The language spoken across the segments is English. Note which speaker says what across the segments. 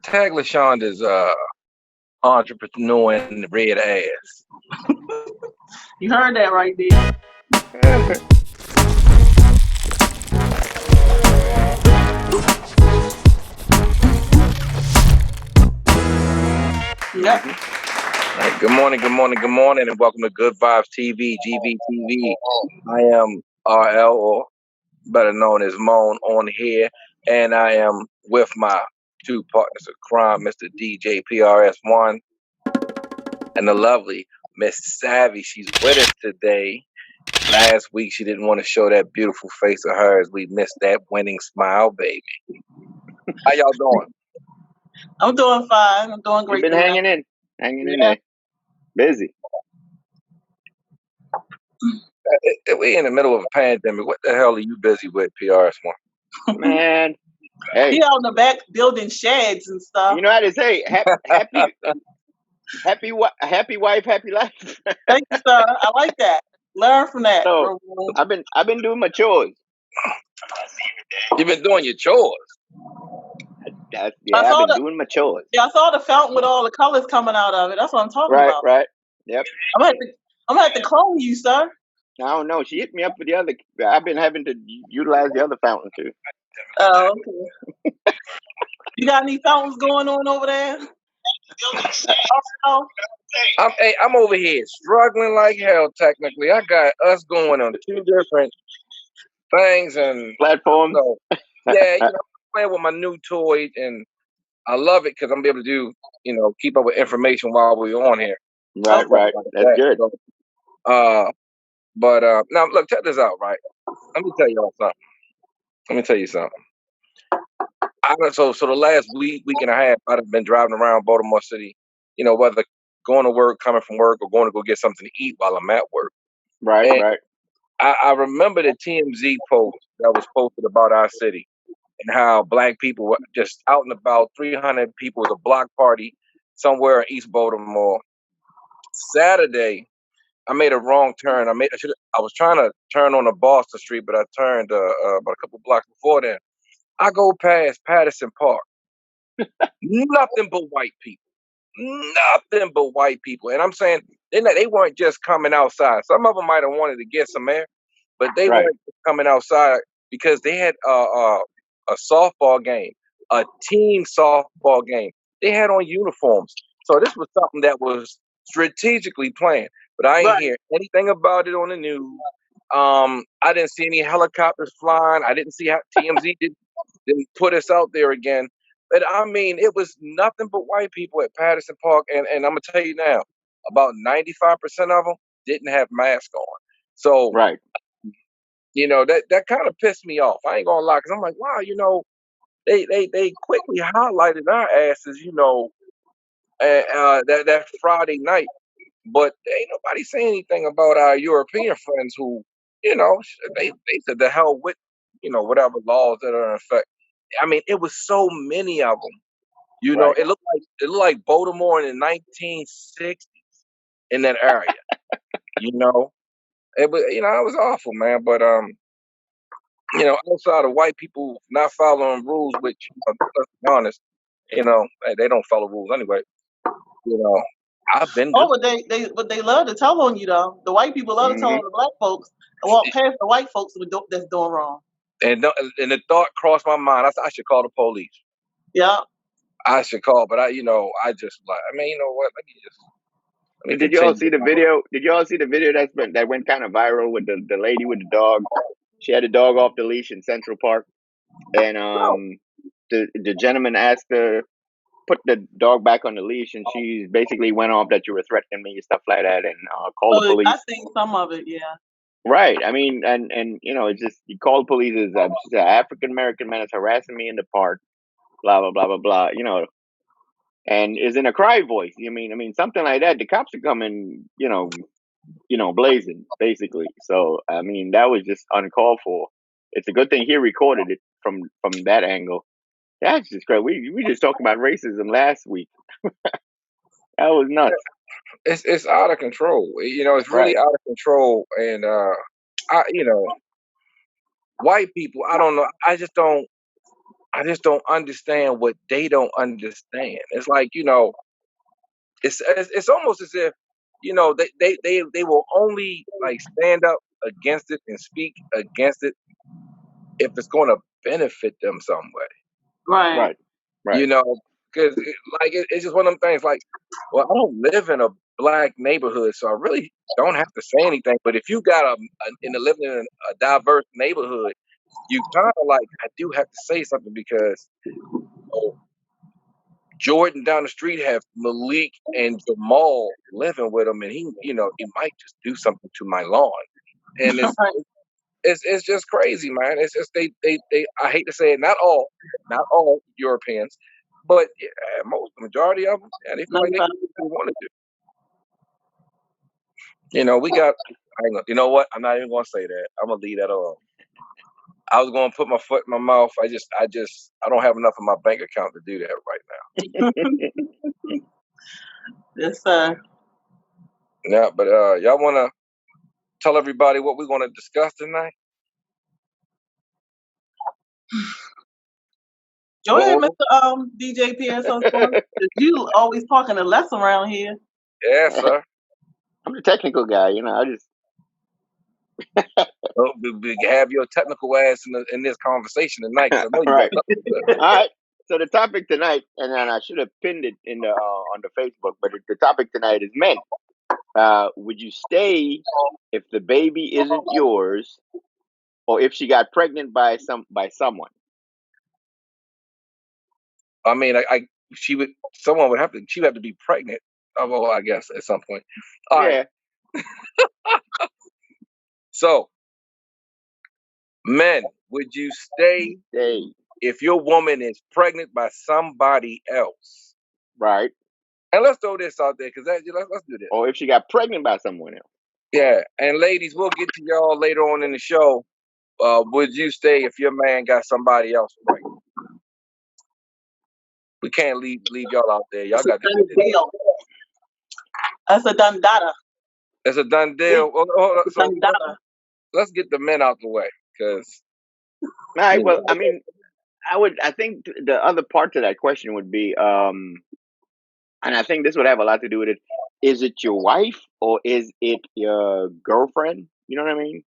Speaker 1: Tag LaShonda's entrepreneur in the red ass.
Speaker 2: You heard that right there. Yep.
Speaker 1: All right, good morning, and welcome to Gvtv Gvtv. I am RL, or better known as Moan, on here, and I am with my two partners of crime, Mr. DJ S1 and the lovely Miss Savvy. She's with us today. Last week, she didn't want to show that beautiful face of hers. We missed that winning smile, baby. How y'all doing?
Speaker 2: I'm doing fine. I'm doing great.
Speaker 3: You've been hanging in there. Busy.
Speaker 1: We in the middle of a pandemic. What the hell are you busy with, PRS1?
Speaker 3: Man, hey.
Speaker 2: He out in the back building sheds and stuff.
Speaker 3: You know how to say happy wife, happy life.
Speaker 2: Thank you, sir. I like that. Learn from that.
Speaker 3: So I've been doing my chores.
Speaker 1: You've been doing your chores.
Speaker 3: I've been doing my chores.
Speaker 2: Yeah, I saw the fountain with all the colors coming out of it. That's what I'm talking about.
Speaker 3: Right. Yep.
Speaker 2: I'm gonna have to clone you, sir.
Speaker 3: I don't know. She hit me up with the other. I've been having to utilize the other fountain too.
Speaker 2: Oh, okay. You got any fountains going on over there?
Speaker 1: I'm over here struggling like hell. Technically, I got us going on two different things and
Speaker 3: platforms.
Speaker 1: So, yeah, I'm playing with my new toy, and I love it because I'm able to do, keep up with information while we're on here.
Speaker 3: Right. That's good.
Speaker 1: So, but now look, check this out, right? Let me tell you something. So the last week and a half, I've been driving around Baltimore City, whether going to work, coming from work, or going to go get something to eat while I'm at work.
Speaker 3: Right.
Speaker 1: I remember the TMZ post that was posted about our city and how black people were just out and about. 300 people was a block party somewhere in East Baltimore. Saturday, I made a wrong turn. I was trying to turn on Boston Street, but I turned about a couple blocks before then. I go past Patterson Park. Nothing but white people. Nothing but white people. And I'm saying they weren't just coming outside. Some of them might have wanted to get some air, but they weren't coming outside because they had a softball game, a team softball game. They had on uniforms. So this was something that was strategically planned. But I ain't hear anything about it on the news. I didn't see any helicopters flying. I didn't see how TMZ didn't put us out there again. But I mean, it was nothing but white people at Patterson Park. And I'm going to tell you now, about 95% of them didn't have masks on. So, that kind of pissed me off. I ain't going to lie, because I'm like, wow, they quickly highlighted our asses, that Friday night. But ain't nobody saying anything about our European friends who, they said the hell with, whatever laws that are in effect. I mean, it was so many of them. It looked like Baltimore in the 1960s in that area. It was, it was awful, man. But outside of white people not following rules, which let's be honest, they don't follow rules anyway. I've been.
Speaker 2: But they love to tell on you though. The white people love to tell on the black folks and walk past the white folks that's doing wrong.
Speaker 1: And the thought crossed my mind. I should call the police.
Speaker 2: Yeah.
Speaker 1: I should call, but I just like, you know what? Let me
Speaker 3: Did you all see the video? Did you all see the video that went kind of viral with the lady with the dog? She had a dog off the leash in Central Park, and the gentleman asked her put the dog back on the leash, and she basically went off that you were threatening me and stuff like that, and called the police.
Speaker 2: I seen some of it, yeah.
Speaker 3: Right. I mean, and it's just, you call the police as an African American man is harassing me in the park, blah blah blah blah blah. And is in a cry voice. I mean, something like that. The cops are coming, blazing, basically. So I mean, that was just uncalled for. It's a good thing he recorded it from that angle. That's just great. We just talked about racism last week. That was nuts.
Speaker 1: It's out of control. It's really out of control. And white people, I don't know. I I just don't understand what they don't understand. It's like, it's almost as if, they will only like stand up against it and speak against it if it's going to benefit them some way.
Speaker 2: Right.
Speaker 1: Because it's just one of them things. Like, well, I don't live in a black neighborhood, so I really don't have to say anything. But if you got living in a diverse neighborhood, you kind of like, I do have to say something because Jordan down the street have Malik and Jamal living with him, and he might just do something to my lawn, and it's just crazy, man. It's just they I hate to say it, not all Europeans, but majority of them, they feel like they can do what they want to do. We got. You know what? I'm not even gonna say that. I'm gonna leave that alone. I was gonna put my foot in my mouth. I don't have enough in my bank account to do that right now.
Speaker 2: Yes, sir.
Speaker 1: Yeah, but y'all wanna tell everybody what we're gonna discuss tonight?
Speaker 2: Go ahead, Mr. DJ PS1. You always talking a lesson around here.
Speaker 1: Yeah, sir.
Speaker 3: I'm the technical guy, I just
Speaker 1: we have your technical ass in this conversation tonight. I know you
Speaker 3: right.
Speaker 1: got
Speaker 3: All right. So the topic tonight, and then I should have pinned it in the on the Facebook, but the topic tonight is men. Would you stay if the baby isn't yours, or if she got pregnant by someone?
Speaker 1: I mean, someone would have to. She would have to be pregnant. Oh, well, I guess at some point. All right. So, men, would you stay if your woman is pregnant by somebody else?
Speaker 3: Right.
Speaker 1: And let's throw this out there because let's do this.
Speaker 3: Or if she got pregnant by someone else.
Speaker 1: Yeah, and ladies, we'll get to y'all later on in the show. Would you stay if your man got somebody else pregnant? We can't leave y'all out there. Y'all got to do
Speaker 2: deal. That's a done data.
Speaker 1: It's a done deal. Hold on. So let's get the men out the way, because.
Speaker 3: All right. Well, I mean, I think the other part to that question would be, and I think this would have a lot to do with it. Is it your wife or is it your girlfriend? You know what I mean?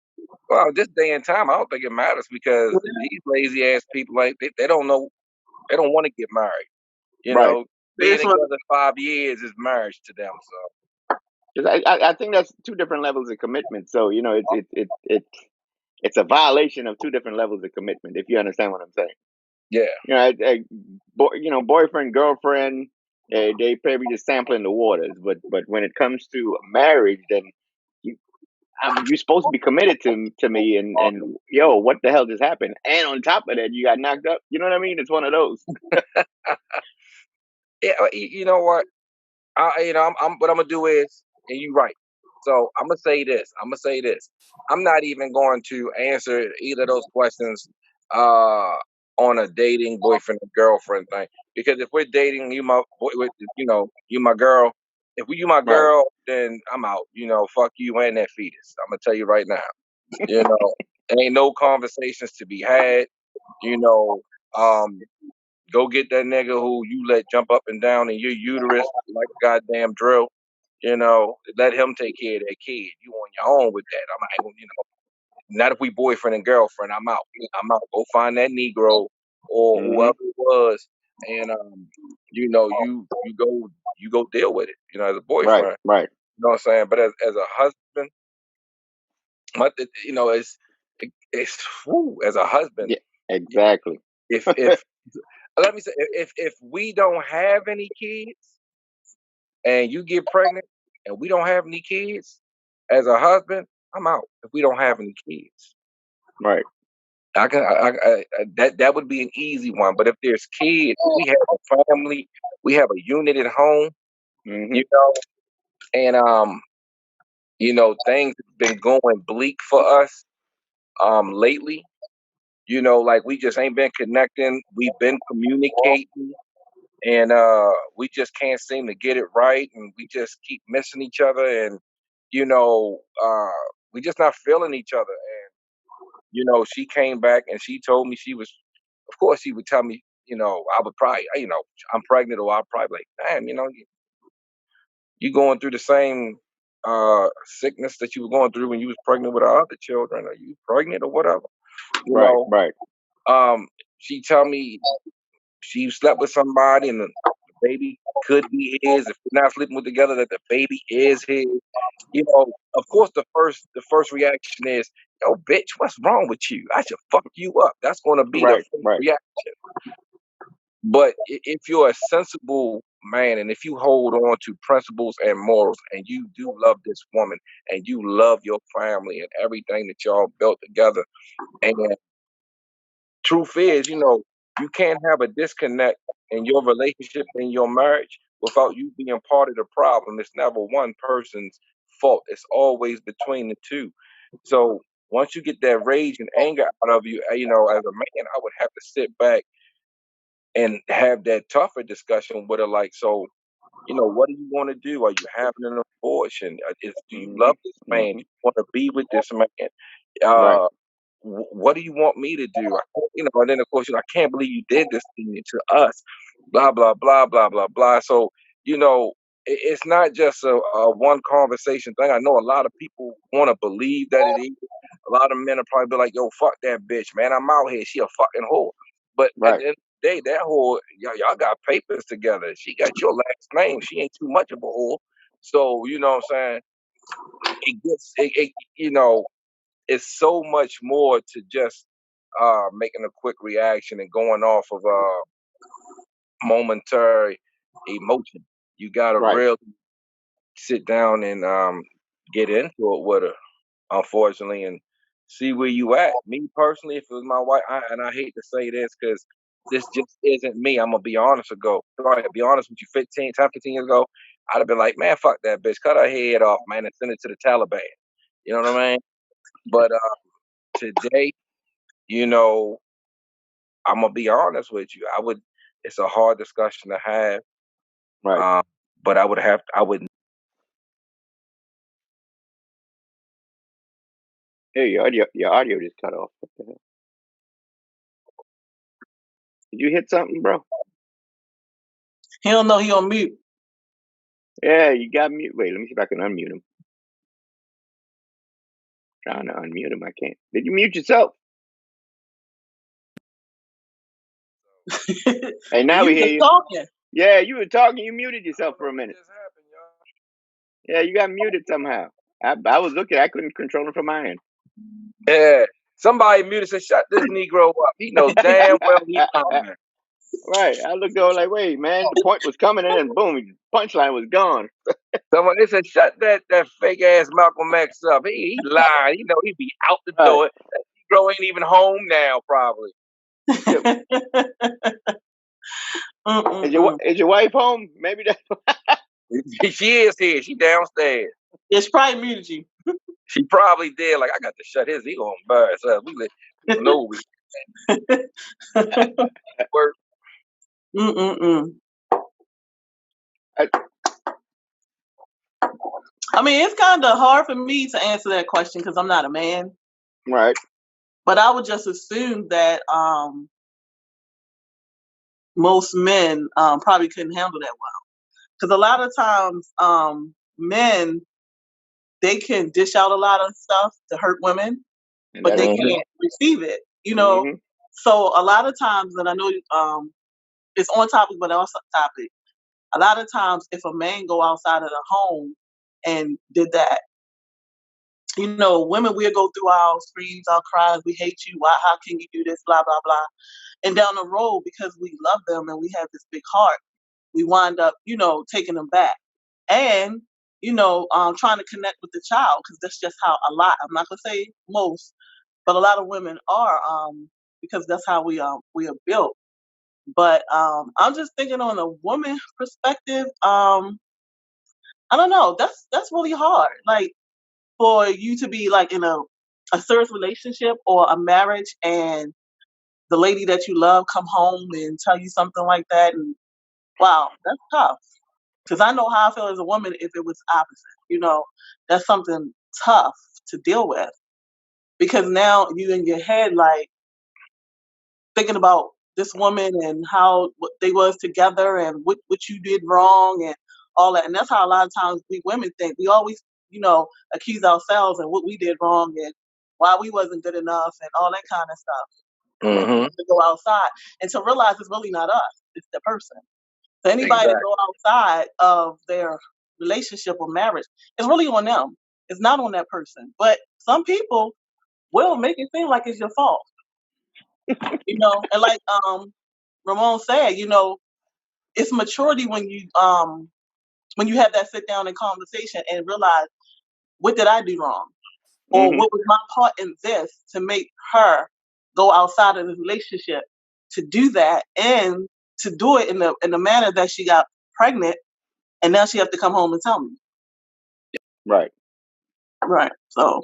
Speaker 1: Well, this day and time, I don't think it matters because these lazy ass people, like they don't know, they don't want to get married. Being together 5 years is marriage to them. So,
Speaker 3: because I think that's two different levels of commitment. So it's a violation of two different levels of commitment. If you understand what I'm saying.
Speaker 1: Yeah.
Speaker 3: Boyfriend, girlfriend, they probably just sampling the waters. But when it comes to marriage, then you're supposed to be committed to me. And yo, what the hell just happened? And on top of that, you got knocked up. You know what I mean? It's one of those.
Speaker 1: Yeah, you know what? What I'm gonna do is, and you're right. So I'm gonna say this. I'm not even going to answer either of those questions on a dating boyfriend and girlfriend thing, because if we're dating, you my girl. If you my girl, then I'm out. Fuck you and that fetus. I'm gonna tell you right now. Ain't no conversations to be had. Go get that nigga who you let jump up and down in your uterus like a goddamn drill. Let him take care of that kid. You on your own with that. I'm not, not if we boyfriend and girlfriend. I'm out. Go find that Negro or whoever it was, and you go deal with it. As a boyfriend.
Speaker 3: Right.
Speaker 1: You know what I'm saying? But as a husband, as a husband.
Speaker 3: Yeah, exactly.
Speaker 1: If let me say, if we don't have any kids and you get pregnant and we don't have any kids, as a husband, I'm out. If we don't have any kids,
Speaker 3: right?
Speaker 1: That would be an easy one. But if there's kids, we have a family, we have a unit at home, and things have been going bleak for us lately. Like we just ain't been connecting. We've been communicating. And we just can't seem to get it right, and we just keep missing each other, and we just not feeling each other. And she came back and she told me she was of course, she would tell me, I would probably, I'm pregnant, or I'll probably like, damn, you going through the same sickness that you were going through when you was pregnant with our other children. Are you pregnant or whatever?
Speaker 3: Right, right.
Speaker 1: She tell me she slept with somebody and the baby could be his. If we're not sleeping with together, that the baby is his. Of course, the first reaction is, yo, bitch, what's wrong with you? I should fuck you up. That's going to be the
Speaker 3: Right,
Speaker 1: first
Speaker 3: right,
Speaker 1: reaction. But if you're a sensible man, and if you hold on to principles and morals, and you do love this woman, and you love your family and everything that y'all built together, and truth is, you can't have a disconnect in your relationship, in your marriage, without you being part of the problem. It's never one person's fault. It's always between the two. So once you get that rage and anger out of you, as a man, I would have to sit back and have that tougher discussion with her. Like, so, what do you want to do? Are you having an abortion? Do you love this man? Do you want to be with this man?
Speaker 3: right,
Speaker 1: What do you want me to do? And then of course, I can't believe you did this to us. Blah blah blah blah blah blah. So it's not just a one conversation thing. I know a lot of people want to believe that it is. A lot of men are probably be like, "Yo, fuck that bitch, man. I'm out here. She a fucking whore." But at
Speaker 3: right.
Speaker 1: the end of the day, that whore, y'all got papers together. She got your last name. She ain't too much of a whore. So you know what I'm saying? It gets it's so much more to just making a quick reaction and going off of momentary emotion. You gotta
Speaker 3: Right.
Speaker 1: really sit down and get into it with her, unfortunately, and see where you at. Me personally, if it was my wife, and I hate to say this because this just isn't me. I'm gonna be honest be honest with you. 15 years ago, I'd have been like, man, fuck that bitch, cut her head off, man, and send it to the Taliban. You know what I mean? But today, you know, I'm gonna be honest with you. It's a hard discussion to have.
Speaker 3: Right.
Speaker 1: But I would.
Speaker 3: Hey, your audio just cut off. What the hell? Did you hit something, bro?
Speaker 2: He don't know he on mute.
Speaker 3: Yeah, you got mute. Wait, let me see if I can unmute him. Trying to unmute him, I can't. Did you mute yourself? Hey, now we
Speaker 2: You
Speaker 3: hear
Speaker 2: just
Speaker 3: you.
Speaker 2: talking.
Speaker 3: Yeah, you were talking. You muted yourself for a
Speaker 1: What
Speaker 3: minute.
Speaker 1: just happened, y'all?
Speaker 3: Yeah, you got muted somehow. I was looking. I couldn't control it from my end.
Speaker 1: Yeah. Somebody muted said, "Shut this Negro up." He knows damn well he lying.
Speaker 3: Right. I looked over like, wait, man, the point was coming in, and boom, punchline was gone.
Speaker 1: They said, "Shut that fake ass Malcolm X up." He lying. He be out the
Speaker 3: Right.
Speaker 1: door. That Negro ain't even home now, probably.
Speaker 3: Is your wife home? Maybe that.
Speaker 1: She is here. She downstairs.
Speaker 2: It's probably muted you.
Speaker 1: She probably did. Like, I got to shut his ego on buzz. We don't know we work.
Speaker 2: I mean, it's kind of hard for me to answer that question because I'm not a man.
Speaker 3: Right.
Speaker 2: But I would just assume that most men probably couldn't handle that well. Because a lot of times men, they can dish out a lot of stuff to hurt women,
Speaker 3: And
Speaker 2: but
Speaker 3: that
Speaker 2: they
Speaker 3: is true.
Speaker 2: can't receive it.
Speaker 3: Mm-hmm.
Speaker 2: So a lot of times, and I know it's on topic, but off topic. A lot of times, if a man go outside of the home and did that, women will go through our screams, our cries, we hate you, why, how can you do this, blah, blah, blah. And down the road, because we love them and we have this big heart, we wind up, taking them back. And, trying to connect with the child, because that's just how a lot, I'm not going to say most, but a lot of women are, because that's how we are built. But I'm just thinking on a woman perspective, I don't know, that's really hard. Like, for you to be like in a serious relationship or a marriage, and the lady that you love come home and tell you something like that, and wow, that's tough. Because I know how I feel as a woman if it was opposite. That's something tough to deal with. Because now you in your head like thinking about this woman and how they was together and what you did wrong and all that. And that's how a lot of times we women think. We always, accuse ourselves and what we did wrong and why we wasn't good enough and all that kind of stuff.
Speaker 1: Mm-hmm.
Speaker 2: To go outside and to realize it's really not us, it's the person. So anybody
Speaker 1: Exactly.
Speaker 2: that go outside of their relationship or marriage, it's really on them. It's not on that person. But some people will make it seem like it's your fault. And like Ramon said, it's maturity when you have that sit down and conversation and realize, what did I do wrong? Or
Speaker 3: Mhm.
Speaker 2: what was my part in this to make her go outside of the relationship to do that and to do it in the manner that she got pregnant and now she have to come home and tell me.
Speaker 3: Right.
Speaker 2: Right. So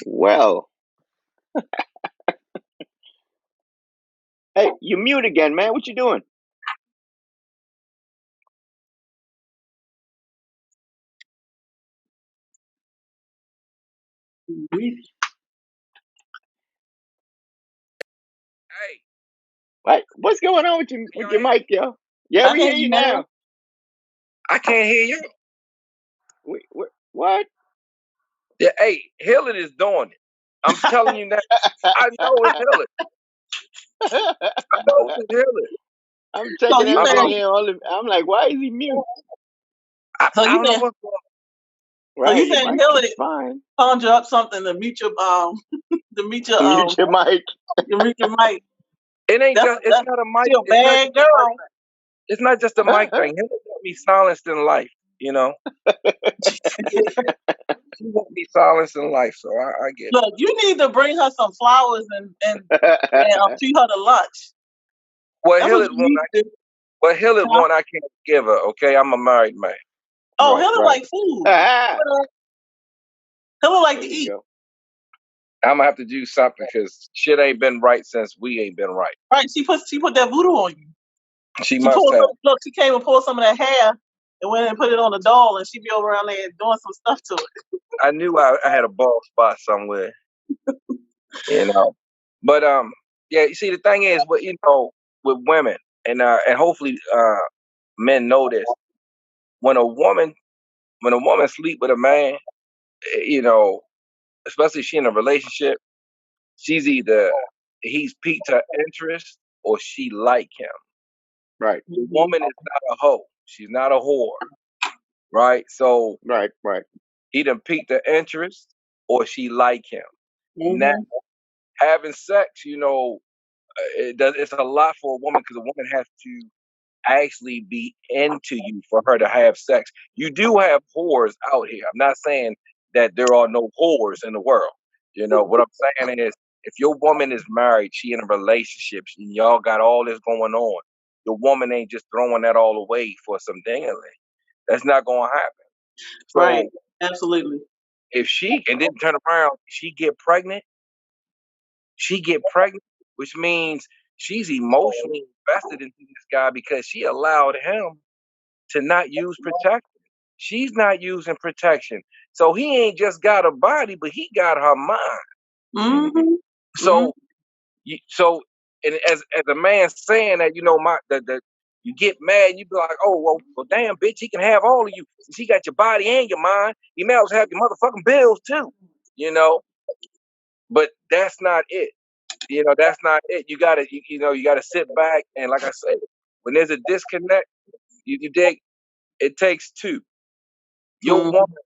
Speaker 3: Well, hey, you mute again, man. What you doing?
Speaker 1: Hey,
Speaker 3: What? What's going on with your mic, yo? Yeah,
Speaker 2: I
Speaker 3: we
Speaker 2: hear
Speaker 3: hear you
Speaker 2: you now.
Speaker 3: now.
Speaker 1: I can't hear you.
Speaker 3: What?
Speaker 1: Yeah, hey, Hillard is doing it. I'm telling you that. I know it's Hillard. I know it's Hillard.
Speaker 3: I'm
Speaker 2: So
Speaker 3: checking
Speaker 2: you
Speaker 3: everything
Speaker 2: saying
Speaker 3: here. I'm like, why is he mute?
Speaker 1: I
Speaker 2: so you
Speaker 1: don't know
Speaker 2: saying
Speaker 1: what's going on.
Speaker 2: so you
Speaker 3: Right, your
Speaker 2: saying
Speaker 3: mic
Speaker 2: Hillary
Speaker 3: is fine.
Speaker 2: conjure up something to mute your to mute your
Speaker 3: Mute your mic.
Speaker 2: mic.
Speaker 1: It ain't just. It's
Speaker 2: That's
Speaker 1: not a mic.
Speaker 2: she a
Speaker 1: It's not
Speaker 2: bad
Speaker 1: just a mic.
Speaker 2: girl.
Speaker 1: It's not just a mic thing. Hillard got me silenced in life. You know, she won't be silenced in life. So I get it.
Speaker 2: Look, you need to bring her some flowers and feed her to lunch.
Speaker 1: What
Speaker 2: That's what
Speaker 1: Hillard
Speaker 2: you
Speaker 1: want,
Speaker 2: need to do.
Speaker 1: What Hillard want, I can't give her. Okay, I'm a married man.
Speaker 2: Oh,
Speaker 3: Right,
Speaker 2: Hillary
Speaker 3: right.
Speaker 2: like food. Hillary like to
Speaker 3: There you
Speaker 2: eat.
Speaker 3: go.
Speaker 1: I'm gonna have to do something because shit ain't been right since we ain't been right.
Speaker 2: Right? She put that voodoo on you.
Speaker 1: She
Speaker 2: She
Speaker 1: must
Speaker 2: pulled
Speaker 1: have.
Speaker 2: some. Look, she came and pulled some of that hair and went and put it on the doll, and she be over around there doing some stuff to it.
Speaker 1: I knew I had a bald spot somewhere. You know, but yeah. You see, the thing is, with with women, and hopefully men know this. When a woman sleep with a man, especially if she in a relationship, she's either he's piqued her interest or she like him.
Speaker 3: Right,
Speaker 1: The woman is not a hoe. She's not a whore, right? So
Speaker 3: right.
Speaker 1: he done piqued her interest or she like him. Now
Speaker 2: Mm-hmm.
Speaker 1: having sex, it's a lot for a woman because a woman has to actually be into you for her to have sex. You do have whores out here. I'm not saying that there are no whores in the world. What I'm saying is, if your woman is married, she in a relationship, and y'all got all this going on, the woman ain't just throwing that all away for some dingling. That's not going to happen.
Speaker 2: Right.
Speaker 1: So
Speaker 2: Absolutely.
Speaker 1: if she and then turn around, she get pregnant, which means she's emotionally invested into this guy because she allowed him to not use protection. She's not using protection. So he ain't just got a body, but he got her mind.
Speaker 2: Mm-hmm.
Speaker 1: So and as a man saying that, that you get mad, you be like, oh well damn bitch, he can have all of you. Since he got your body and your mind, he may as well have your motherfucking bills too. But that's not it. That's not it. You gotta sit back and, like I said, when there's a disconnect, you dig, it takes two. Your
Speaker 2: Mm-hmm.
Speaker 1: woman,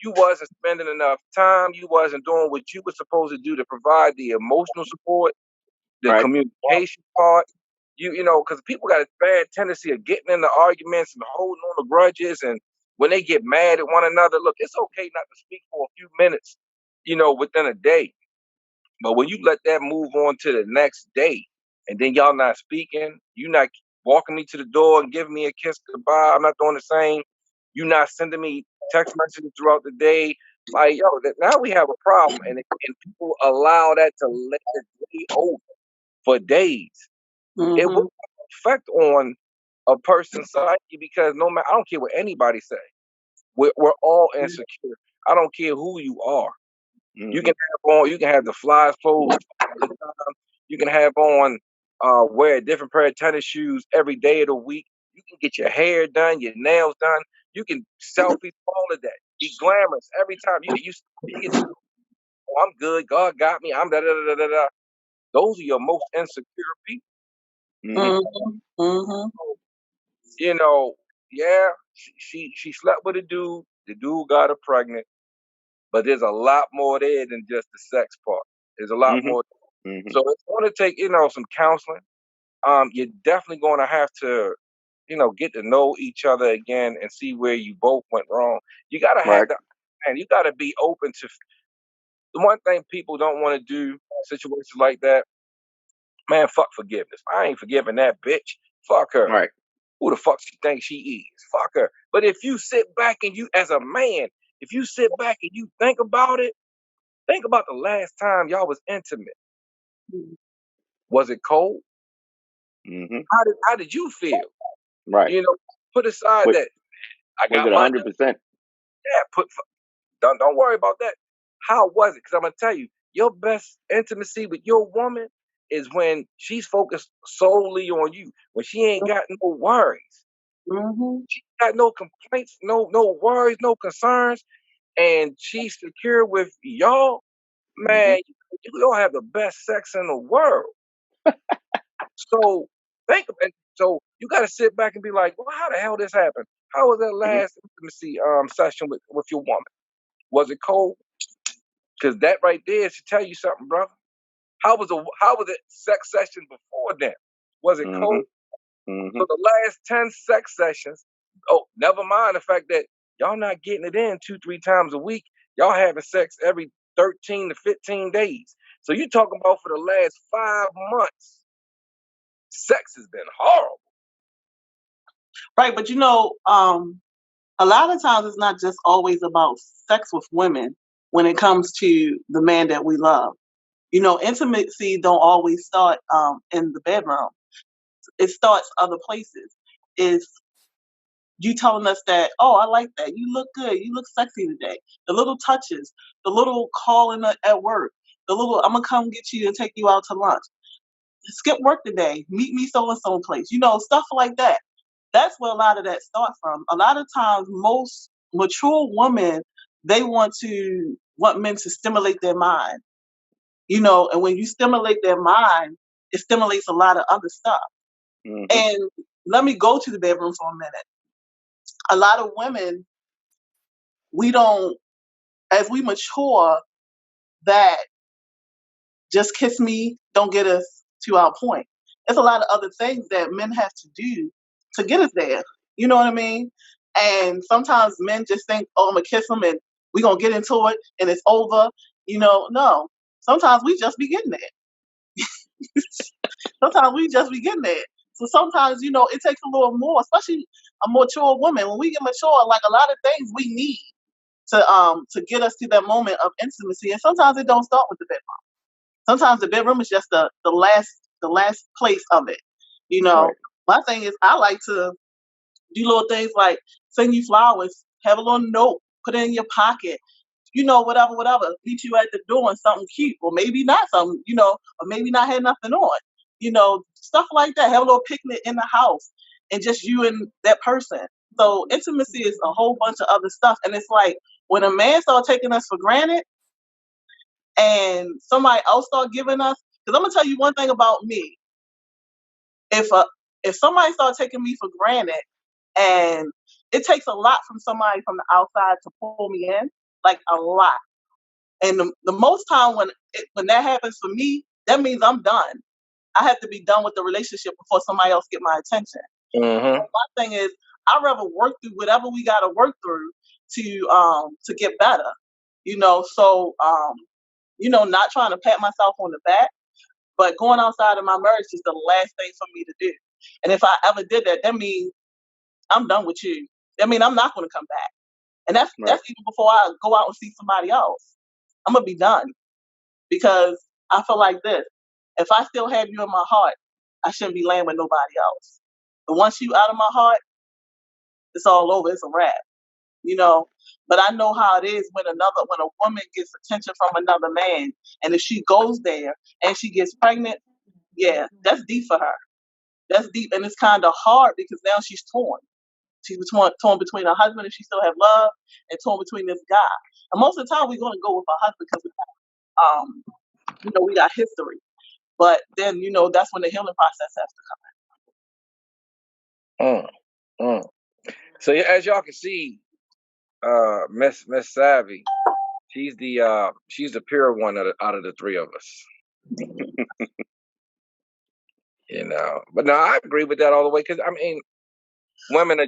Speaker 1: you wasn't spending enough time. You wasn't doing what you were supposed to do to provide the emotional support, the
Speaker 3: Right.
Speaker 1: communication part. Because people got a bad tendency of getting into arguments and holding on to grudges, and when they get mad at one another, look, it's okay not to speak for a few minutes, within a day. But when you let that move on to the next day, and then y'all not speaking, you not walking me to the door and giving me a kiss goodbye, I'm not doing the same. You not sending me text messages throughout the day. Like, yo, now we have a problem, and people allow that to let the day over for days. It will
Speaker 2: Mm-hmm.
Speaker 1: have an effect on a person's psyche because no matter, I don't care what anybody say, we're all insecure. I don't care who you are. You can have the flies clothes all the time. You can have on wear a different pair of tennis shoes every day of the week. You can get your hair done, your nails done. You can selfie all of that. Be glamorous every time. You get oh, I'm good. God got me. I'm da da da da da. Those are your most insecure people. You know, yeah, she slept with a dude. The dude got her pregnant. But there's a lot more there than just the sex part. There's a lot more. So it's going to take, some counseling. You're definitely going to have to, get to know each other again and see where you both went wrong. You got to have and you got to be open to the one thing people don't want to do situations like that. Man, fuck forgiveness. I ain't forgiving that bitch. Fuck her.
Speaker 3: Right.
Speaker 1: Who the fuck she thinks she is? Fuck her. But if you sit back and you, as a man, if you sit back and you think about it, think about the last time y'all was intimate. Was it cold? How did you feel?
Speaker 3: Right.
Speaker 1: Put aside that I
Speaker 3: Was
Speaker 1: got
Speaker 3: it
Speaker 1: my
Speaker 3: 100%?
Speaker 1: yeah. Don't worry about that. How was it? Because I'm gonna tell you, your best intimacy with your woman is when she's focused solely on you. When she ain't got no worries, she got no complaints, no worries, no concerns, and she's secure with y'all. Man, you'll have the best sex in the world. So so you got to sit back and be like, well, how the hell this happened? How was that last intimacy session with your woman? Was it cold? Because that right there should tell you something, brother. How was the sex session before then? Was it cold? So the last 10 sex sessions, oh, never mind the fact that y'all not getting it in 2-3 times a week. Y'all having sex every 13 to 15 days. So you talking about for the last 5 months, sex has been horrible.
Speaker 2: Right, but a lot of times it's not just always about sex with women when it comes to the man that we love. Intimacy don't always start in the bedroom. It starts other places. If you telling us that, oh, I like that, you look good, you look sexy today. The little touches, the little calling at work, the little I'm gonna come get you and take you out to lunch. Skip work today, meet me so and so place. Stuff like that. That's where a lot of that starts from. A lot of times, most mature women they want men to stimulate their mind. And when you stimulate their mind, it stimulates a lot of other stuff. And let me go to the bedroom for a minute. A lot of women, we don't, as we mature, that just kiss me don't get us to our point. There's a lot of other things that men have to do to get us there. You know what I mean? And sometimes men just think, oh, I'm going to kiss him and we're going to get into it and it's over. No. Sometimes we just be getting there. Sometimes we just be getting there. So sometimes, it takes a little more, especially a mature woman. When we get mature, like a lot of things we need to get us to that moment of intimacy. And sometimes it don't start with the bedroom. Sometimes the bedroom is just the last place of it.
Speaker 3: Right.
Speaker 2: My thing is I like to do little things like send you flowers, have a little note, put it in your pocket, whatever. Meet you at the door and something cute, or maybe not something, or maybe not have nothing on. Stuff like that. Have a little picnic in the house and just you and that person. So intimacy is a whole bunch of other stuff. And it's like when a man starts taking us for granted and somebody else start giving us, because I'm gonna tell you one thing about me. If somebody starts taking me for granted and it takes a lot from somebody from the outside to pull me in, like a lot. And the most time when that happens for me, that means I'm done. I have to be done with the relationship before somebody else get my attention. So my thing is, I'd rather work through whatever we got to work through to get better. So not trying to pat myself on the back, but going outside of my marriage is the last thing for me to do. And if I ever did that, that means I'm done with you. I mean, I'm not going to come back. And that's even before I go out and see somebody else. I'm going to be done because I feel like this. If I still have you in my heart, I shouldn't be laying with nobody else. But once you out of my heart, it's all over. It's a wrap. you know. But I know how it is when a woman gets attention from another man, and if she goes there and she gets pregnant, yeah, that's deep for her. That's deep, and it's kind of hard because now she's torn. She's torn between her husband if she still have love, and torn between this guy. And most of the time, we're going to go with her husband because we got history. But then, that's when the healing process has to
Speaker 1: Mm, mm. So as y'all can see, Miss Savvy, she's the pure one out of the three of us. But no, I agree with that all the way because I mean, women are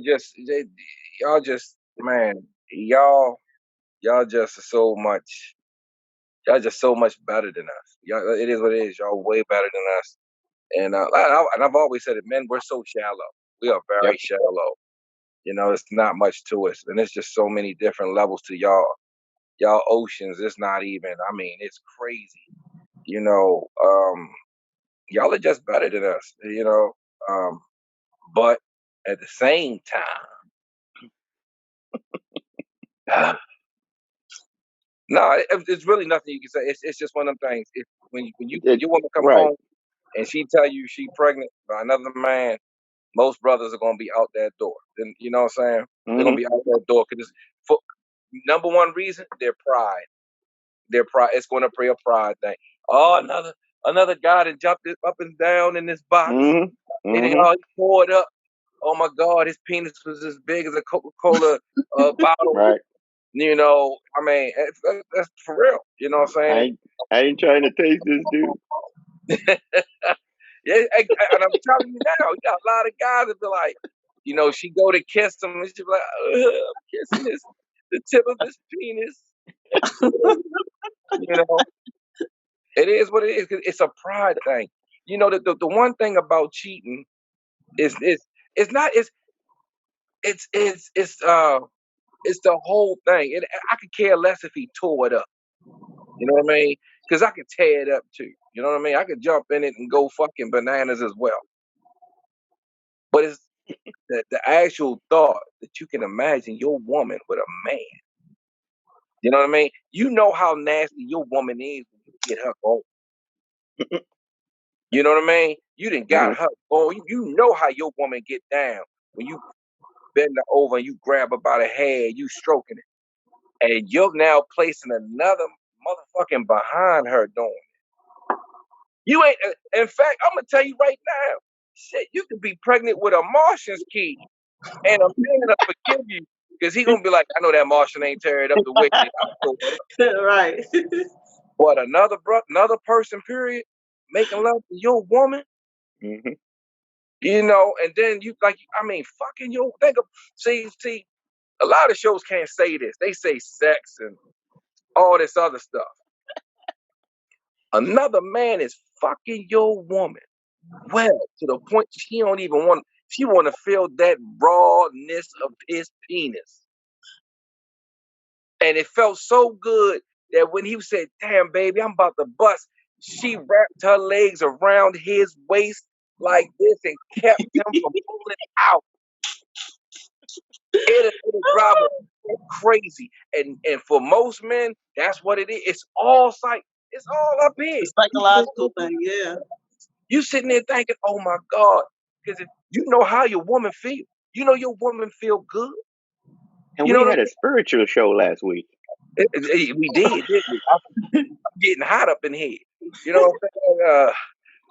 Speaker 1: y'all just man, y'all just so much. Y'all just so much better than us. Y'all, it is what it is. Y'all way better than us. And I've always said it, men, we're so shallow. We are very shallow. It's not much to us, and it's just so many different levels to y'all. Y'all oceans, it's not even. I mean, it's crazy. Y'all are just better than us. But at the same time, no, it's really nothing you can say. It's just one of them things. When your woman come home and she tell you she pregnant by another man, most brothers are gonna be out that door. Then you know what I'm saying? They're gonna be out that door because for number one reason, their pride. Their pride. It's gonna be a pride thing. Oh, another guy that jumped up and down in this box, and then he poured up. Oh my God, his penis was as big as a Coca-Cola bottle.
Speaker 3: Right.
Speaker 1: I mean, that's for real. You know what I'm saying?
Speaker 3: I ain't trying to taste this, dude.
Speaker 1: Yeah, and I'm telling you now, you got a lot of guys that be like, she go to kiss him, and she be like, I'm kissing the tip of his penis. It is what it is. 'Cause it's a pride thing. The one thing about cheating is it's not it's the whole thing. I could care less if he tore it up. You know what I mean? Because I could tear it up too. You know what I mean? I could jump in it and go fucking bananas as well. But it's the actual thought that you can imagine your woman with a man. You know what I mean? You know how nasty your woman is when you get her going. You know what I mean? You done got her going. You know how your woman get down when you bend her over and you grab her by the hair, you stroking it. And you're now placing another motherfucking behind her doing it. You ain't, in fact, I'm going to tell you right now, shit, you could be pregnant with a Martian's key and a man will forgive you because he going to be like, I know that Martian ain't tearing up the way that I told
Speaker 2: come. Right.
Speaker 1: But another person, period, making love to your woman, and then you fucking your see, a lot of shows can't say this. They say sex and all this other stuff. Another man is fucking your woman well to the point she don't even want. She want to feel that rawness of his penis, and it felt so good that when he said, "Damn, baby, I'm about to bust," she wrapped her legs around his waist like this and kept him from pulling out. It'll drive her crazy, and for most men, that's what it is. It's all sight. It's all up here.
Speaker 2: It's a psychological thing, yeah.
Speaker 1: You sitting there thinking, "Oh my God," because you know how your woman feel. You know your woman feel good.
Speaker 3: And we had a spiritual show last week.
Speaker 1: We did, didn't we? I'm getting hot up in here. You know what I'm saying?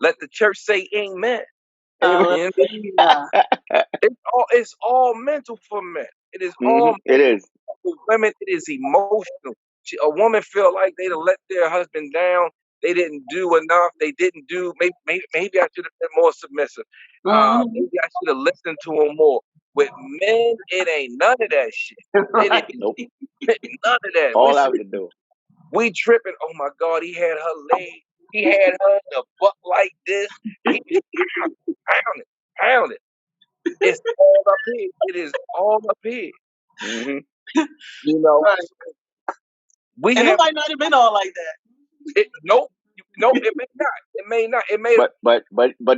Speaker 1: Let the church say amen. It's all mental for men. It is all
Speaker 3: it is.
Speaker 1: For women, it is emotional. A woman feel like they done let their husband down. They didn't do enough. They didn't do. Maybe I should have been more submissive. Maybe I should have listened to him more. With men, it ain't none of that shit.
Speaker 2: Right.
Speaker 1: Nope. None of that.
Speaker 3: All out the door.
Speaker 1: We tripping. Oh my God, he had her leg. He had her in the butt like this. He just pounded. It's all up here. It is all up here.
Speaker 2: Right. And it might not have been all like that.
Speaker 1: Nope, it may not. It may not. It may.
Speaker 3: But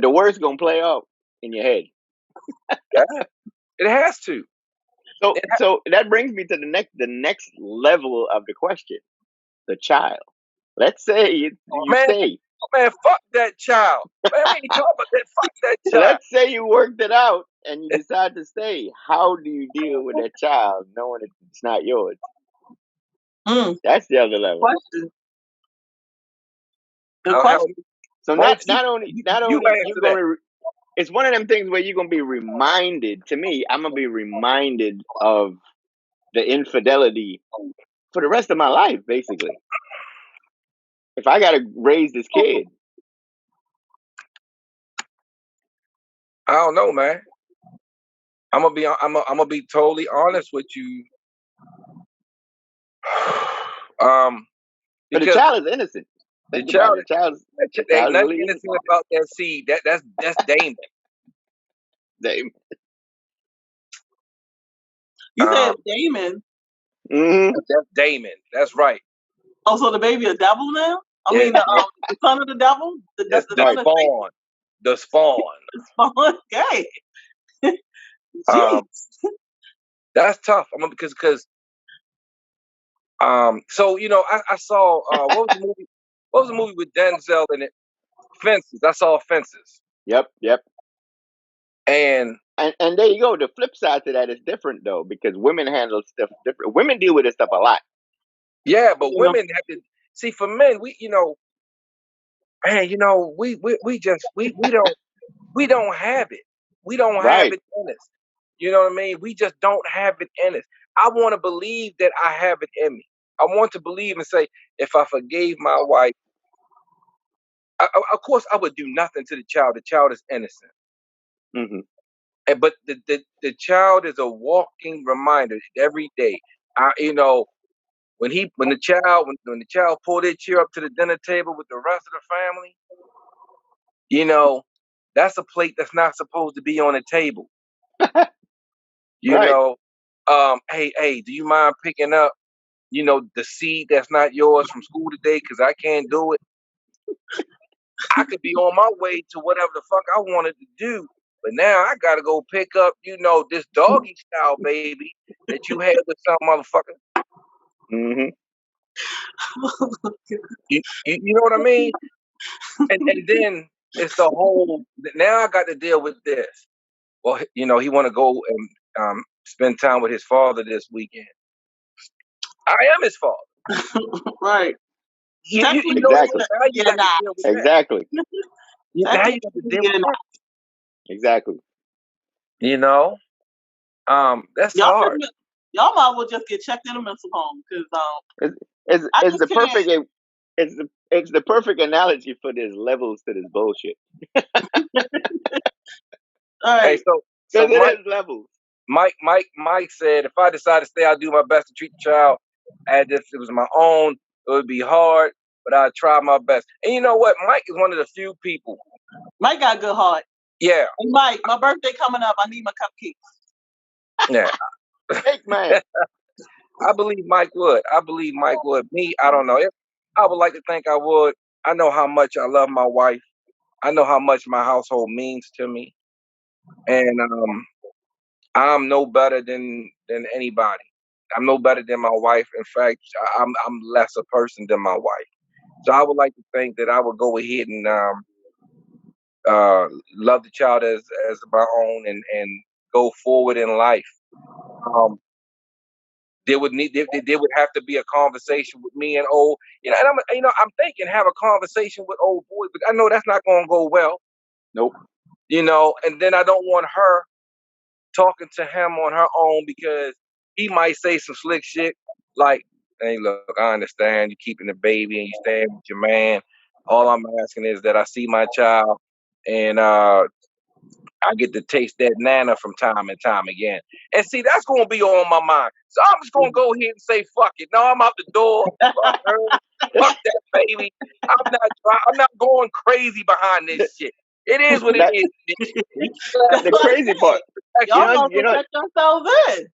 Speaker 3: the word's gonna play out in your head.
Speaker 1: Yeah, it has to.
Speaker 3: So that brings me to the next level of the question: the child. Let's say you
Speaker 1: Man,
Speaker 3: stay.
Speaker 1: man, fuck that child. Man, we ain't talking about that. Fuck that child.
Speaker 3: Let's say you worked it out and you decide to stay. How do you deal with that child knowing it's not yours? That's the other level.
Speaker 2: Question. The
Speaker 1: I'll have
Speaker 2: question.
Speaker 3: So
Speaker 1: Folks,
Speaker 3: not only
Speaker 1: you
Speaker 3: you're
Speaker 1: answer that.
Speaker 3: gonna. It's one of them things where you're gonna be reminded. To me, I'm gonna be reminded of the infidelity for the rest of my life, basically. If I gotta raise this kid,
Speaker 1: I don't know, man. I'm gonna be totally honest with you.
Speaker 3: but the
Speaker 1: Because
Speaker 3: child is innocent.
Speaker 1: the
Speaker 3: Think about
Speaker 1: child,
Speaker 3: it. The
Speaker 1: ain't
Speaker 3: child is
Speaker 1: nothing
Speaker 3: really innocent.
Speaker 1: innocent about that seed. That's Damon.
Speaker 2: You said
Speaker 1: Um,
Speaker 2: Damon.
Speaker 1: that's Damon. That's right.
Speaker 2: Oh, so the baby a devil now? I
Speaker 1: Yeah,
Speaker 2: mean, the son of the devil? The
Speaker 1: the
Speaker 2: son of
Speaker 1: spawn. The spawn.
Speaker 2: Satan? Okay.
Speaker 1: Um,
Speaker 2: Jeez.
Speaker 1: that's tough. Because so I saw what was the movie? What was the movie with Denzel in it? Fences. I saw Fences.
Speaker 3: Yep.
Speaker 1: And
Speaker 3: And there you go. The flip side to that is different though, because women handle stuff different. Women deal with this stuff a lot.
Speaker 1: yeah, but
Speaker 2: You know,
Speaker 1: women have to see. For men, man, we don't have it. We don't have
Speaker 3: Right.
Speaker 1: it in us. You know what I mean? We just don't have it in us. I want to believe that I have it in me. I want to believe and say, if I forgave my wife, of course I would do nothing to the child. The child is innocent.
Speaker 3: Mm-hmm.
Speaker 1: But the child is a walking reminder every day. When the child pulled their chair up to the dinner table with the rest of the family, that's a plate that's not supposed to be on the table. You
Speaker 3: Right.
Speaker 1: know, hey, do you mind picking up, the seed that's not yours from school today? Because I can't do it. I could be on my way to whatever the fuck I wanted to do, but now I gotta go pick up, this doggy style baby that you had with some motherfucker.
Speaker 3: Mm-hmm.
Speaker 1: You know what I mean? And then it's the whole. Now I got to deal with this. Well, he want to go and spend time with his father this weekend. I am his father.
Speaker 2: right.
Speaker 1: You
Speaker 2: Technically,
Speaker 1: know what I
Speaker 3: Exactly.
Speaker 1: mean? Now you
Speaker 2: you're
Speaker 1: got to
Speaker 2: not.
Speaker 1: deal with that.
Speaker 3: Exactly.
Speaker 1: Now you got to
Speaker 2: Technically,
Speaker 1: deal with
Speaker 2: you're not.
Speaker 1: that.
Speaker 3: Exactly.
Speaker 1: That's
Speaker 2: Y'all
Speaker 1: hard.
Speaker 2: should. Y'all might well just get checked in a mental home because I
Speaker 3: It's
Speaker 2: just
Speaker 3: the
Speaker 2: can't.
Speaker 3: perfect it's the perfect analogy for there's levels to this bullshit.
Speaker 2: All
Speaker 1: Hey,
Speaker 2: right.
Speaker 1: so
Speaker 3: Because it
Speaker 1: Mike,
Speaker 3: is levels.
Speaker 1: Mike said, if I decide to stay, I'll do my best to treat the child as if it was my own. It would be hard, but I'll try my best. And you know what? Mike is one of the few people.
Speaker 2: Mike got a good heart.
Speaker 1: Yeah,
Speaker 2: And Mike, my birthday coming up. I need my cupcakes.
Speaker 1: yeah.
Speaker 3: Cake man.
Speaker 1: I believe Mike would. I believe Mike would. Me, I don't know. I would like to think I would. I know how much I love my wife. I know how much my household means to me, and I'm no better than anybody. I'm no better than my wife. In fact, I'm less a person than my wife. So I would like to think that I would go ahead and uh, love the child as my own and go forward in life. Um, there would have to be a conversation with me and old, and I'm thinking have a conversation with old boy, but I know that's not going to go well,
Speaker 3: Nope.
Speaker 1: and then I don't want her talking to him on her own because he might say some slick shit like, hey, look, I understand you keeping the baby and you staying with your man. All I'm asking is that I see my child and I get to taste that nana from time and time again. And see, that's gonna be on my mind. So I'm just gonna go ahead and say, fuck it. No, I'm out the door. Fuck her. Fuck that baby. I'm not going crazy behind this shit. It is what it
Speaker 3: That
Speaker 1: is.
Speaker 2: That's
Speaker 3: the
Speaker 2: what I
Speaker 3: crazy
Speaker 2: said.
Speaker 3: part.
Speaker 2: Y'all might as well check yourselves in.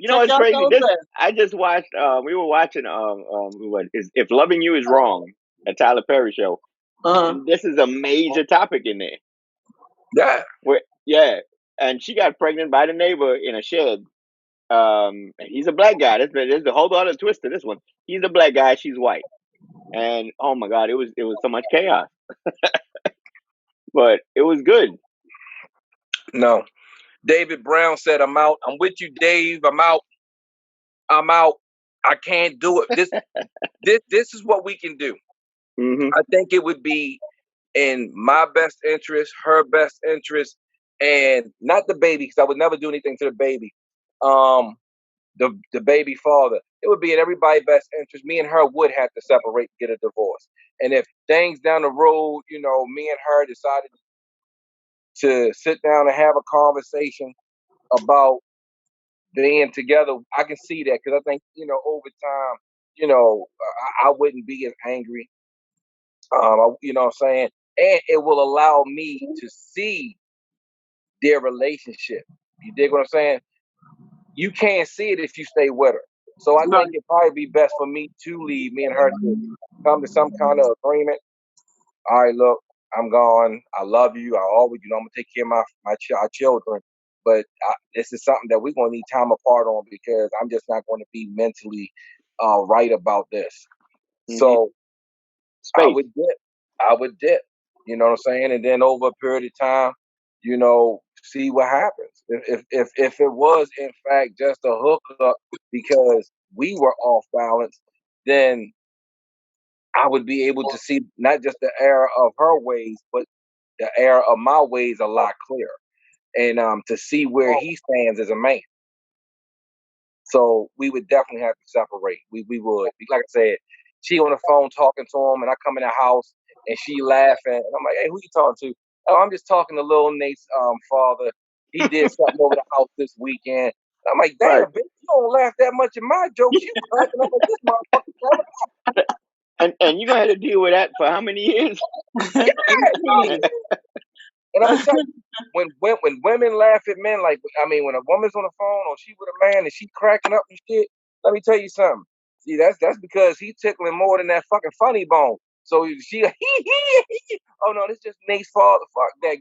Speaker 2: Check
Speaker 3: What's crazy?
Speaker 2: yourselves in.
Speaker 3: I just watched we were watching what is If Loving You Is Wrong, a Tyler Perry show.
Speaker 2: Uh-huh.
Speaker 3: And this is a major topic in there.
Speaker 1: Yeah.
Speaker 3: Where yeah, and she got pregnant by the neighbor in a shed, He's a black guy. There's a whole other twist to this one. He's a black guy. She's white. And oh my God, it was so much chaos, but it was good.
Speaker 1: No. David Brown said, I'm out. I'm with you, Dave. I'm out. I'm out. I can't do it. This is what we can do.
Speaker 3: Mm-hmm.
Speaker 1: I think it would be in my best interest, her best interest, and not the baby, because I would never do anything to the baby. The baby father. It would be in everybody's best interest. Me and her would have to separate, get a divorce. And if things down the road, me and her decided to sit down and have a conversation about being together, I can see that, because I think, over time, I wouldn't be as angry. You know what I'm saying? And it will allow me to see their relationship. You dig what I'm saying? You can't see it if you stay with her. So I
Speaker 2: Right.
Speaker 1: think it'd probably be best for me to leave, me and her to come to some kind of agreement. All right, look, I'm gone. I love you. I always, I'm gonna take care of our children. But this is something that we're gonna need time apart on, because I'm just not going to be mentally right about this.
Speaker 3: Mm-hmm.
Speaker 1: So I
Speaker 3: Space.
Speaker 1: would dip. You know what I'm saying? And then over a period of time, see what happens. If it was in fact just a hookup because we were off balance, then I would be able to see not just the error of her ways, but the error of my ways a lot clearer, and to see where he stands as a man. So we would definitely have to separate. We would. Like I said, she on the phone talking to him, and I come in the house and she laughing, and I'm like, "Hey, who you talking to?" "Oh, I'm just talking to little Nate's father. He did something over the house this weekend." I'm like, "Damn,
Speaker 3: Right.
Speaker 1: bitch, you don't laugh that much at my jokes. You cracking up like this motherfucker."
Speaker 3: And you're gonna have to deal with that for how many years?
Speaker 1: Yeah, and I'm gonna tell you, when women laugh at men, like, when a woman's on the phone or she with a man and she cracking up and shit, let me tell you something. See, that's because he's tickling more than that fucking funny bone. So she, oh no, this is just Nate's father. Fuck that.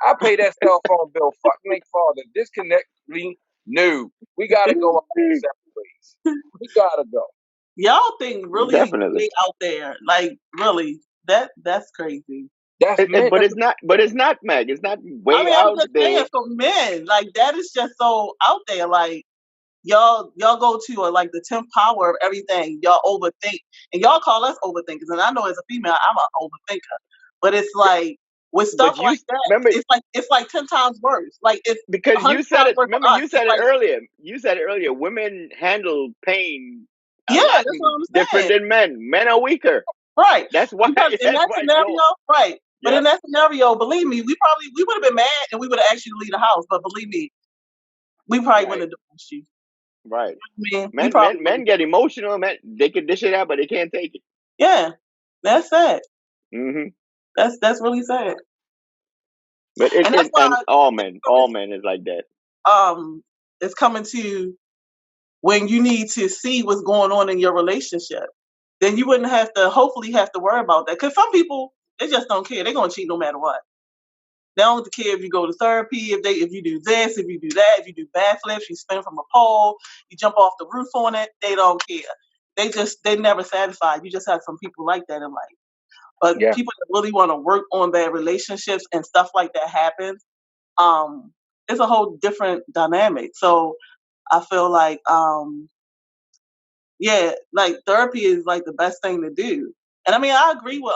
Speaker 1: I pay that cell phone bill. Fuck Nate's father. Disconnect me. No, we gotta go our separate ways. We gotta go.
Speaker 2: Y'all think really
Speaker 3: Definitely.
Speaker 2: way out there. Like really. That's crazy.
Speaker 1: That's men.
Speaker 3: But it's not. But it's not, Meg. It's not way
Speaker 2: I'm
Speaker 3: out
Speaker 2: just saying
Speaker 3: there.
Speaker 2: for men, like that is just so out there. Like y'all go to like the 10th power of everything. Y'all overthink, and y'all call us overthinkers. And I know as a female, I'm an overthinker. But it's like with stuff
Speaker 3: But you
Speaker 2: like that,
Speaker 3: remember,
Speaker 2: it's like 10 times worse. Like it's
Speaker 3: because
Speaker 2: 100
Speaker 3: you said
Speaker 2: times
Speaker 3: it.
Speaker 2: worse
Speaker 3: Remember,
Speaker 2: for us.
Speaker 3: you said
Speaker 2: It's
Speaker 3: it
Speaker 2: like,
Speaker 3: earlier. You said it earlier. Women handle pain a
Speaker 2: yeah,
Speaker 3: lot
Speaker 2: that's what I'm
Speaker 3: different
Speaker 2: saying.
Speaker 3: than men. Men are weaker.
Speaker 2: Right.
Speaker 3: That's why.
Speaker 2: Because in
Speaker 3: That's
Speaker 2: that
Speaker 3: why it's
Speaker 2: scenario,
Speaker 3: going.
Speaker 2: right. But
Speaker 3: Yeah.
Speaker 2: in that scenario, believe me, we would have been mad and we would have asked you to leave the house. But believe me, we probably
Speaker 3: Right.
Speaker 2: wouldn't have divorced you.
Speaker 3: Right.
Speaker 2: I mean, we
Speaker 3: Men,
Speaker 2: probably
Speaker 3: men, men get emotional. Men, they can dish it out, but they can't take it.
Speaker 2: yeah. That's sad.
Speaker 3: Mm-hmm.
Speaker 2: That's really sad.
Speaker 3: But
Speaker 2: And that's
Speaker 3: and
Speaker 2: why
Speaker 3: all men is like that.
Speaker 2: it's coming to when you need to see what's going on in your relationship. Then you wouldn't hopefully have to worry about that. Because some people, they just don't care. They're gonna cheat no matter what. They don't care if you go to therapy, if you do this, if you do that, if you do backflips, you spin from a pole, you jump off the roof on it. They don't care. They never satisfied. You just have some people like that in life. But
Speaker 1: Yeah.
Speaker 2: people that really want to work on their relationships and stuff like that happens, it's a whole different dynamic. So I feel like, yeah, like therapy is like the best thing to do. And I mean, I agree with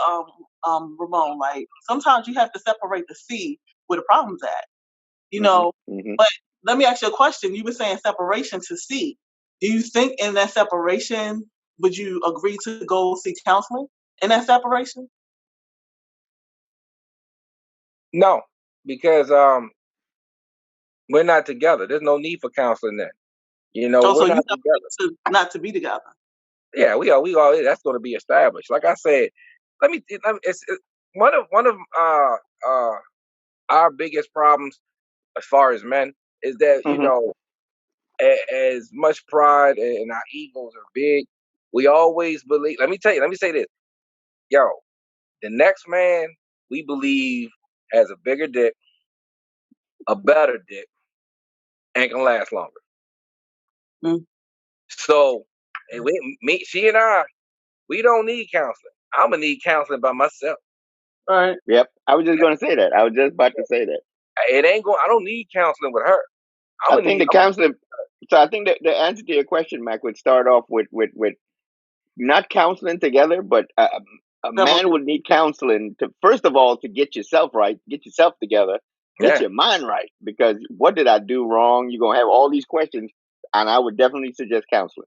Speaker 2: Ramon. Like sometimes you have to separate the C where the problem's at, you know.
Speaker 3: Mm-hmm.
Speaker 2: But let me ask you a question. You were saying separation to C. Do you think in that separation would you agree to go seek counseling in that separation?
Speaker 1: No, because we're not together. There's no need for counseling then.
Speaker 2: So
Speaker 1: We're
Speaker 2: you
Speaker 1: not
Speaker 2: separate
Speaker 1: together.
Speaker 2: to not to be together.
Speaker 1: Yeah, we are. That's going to be established. Like I said, it's one of our biggest problems as far as men is that
Speaker 3: Mm-hmm.
Speaker 1: as much pride and our egos are big, we always believe. Let me say this, yo, the next man we believe has a bigger dick, a better dick, and can last longer. So, and she and I, we don't need counseling. I'm gonna need counseling by myself.
Speaker 2: All right.
Speaker 3: Yep. I was just going to say that. I was just about to say that.
Speaker 1: It ain't going. I don't need counseling with her.
Speaker 3: I think the counseling. So I think that the answer to your question, Mac, would start off with not counseling together, but a man would need counseling to, first of all, to get yourself right, get yourself together, get your mind right. Because what did I do wrong? You're gonna have all these questions, and I would definitely suggest counseling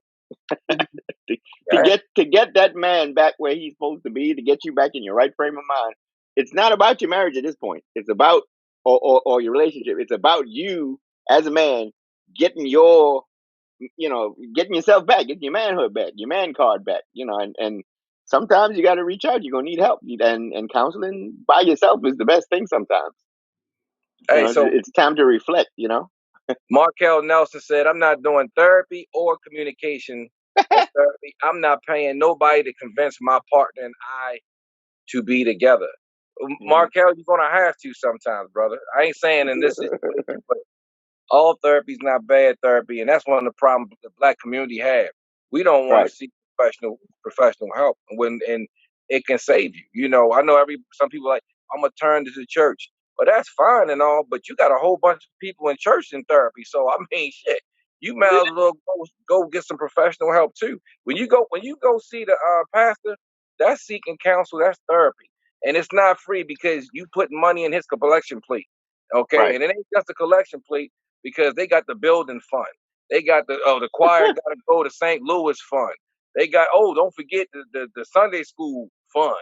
Speaker 3: to get that man back where he's supposed to be, to get you back in your right frame of mind. It's not about your marriage at this point. It's about or your relationship. It's about you as a man getting your getting yourself back, getting your manhood back, your man card back, and sometimes you got to reach out. You're going to need help. And counseling by yourself is the best thing sometimes.
Speaker 1: Hey, so
Speaker 3: it's time to reflect,
Speaker 1: Markel Nelson said, I'm not doing therapy or communication as therapy. I'm not paying nobody to convince my partner and I to be together. Markel, you're going to have to sometimes, brother. I ain't saying in this situation, but all therapy is not bad therapy, and that's one of the problems the Black community have. We don't want to seek professional help and it can save you. I know some people like, I'm gonna turn to the church, but that's fine and all. But you got a whole bunch of people in church in therapy, so I mean, shit. You might as well go get some professional help too. When you go see the pastor, that's seeking counsel, that's therapy, and it's not free because you put money in his collection plate. Okay, and it ain't just a collection plate because they got the building fund. They got the choir got to go to St. Louis fund. They got don't forget the Sunday school fund.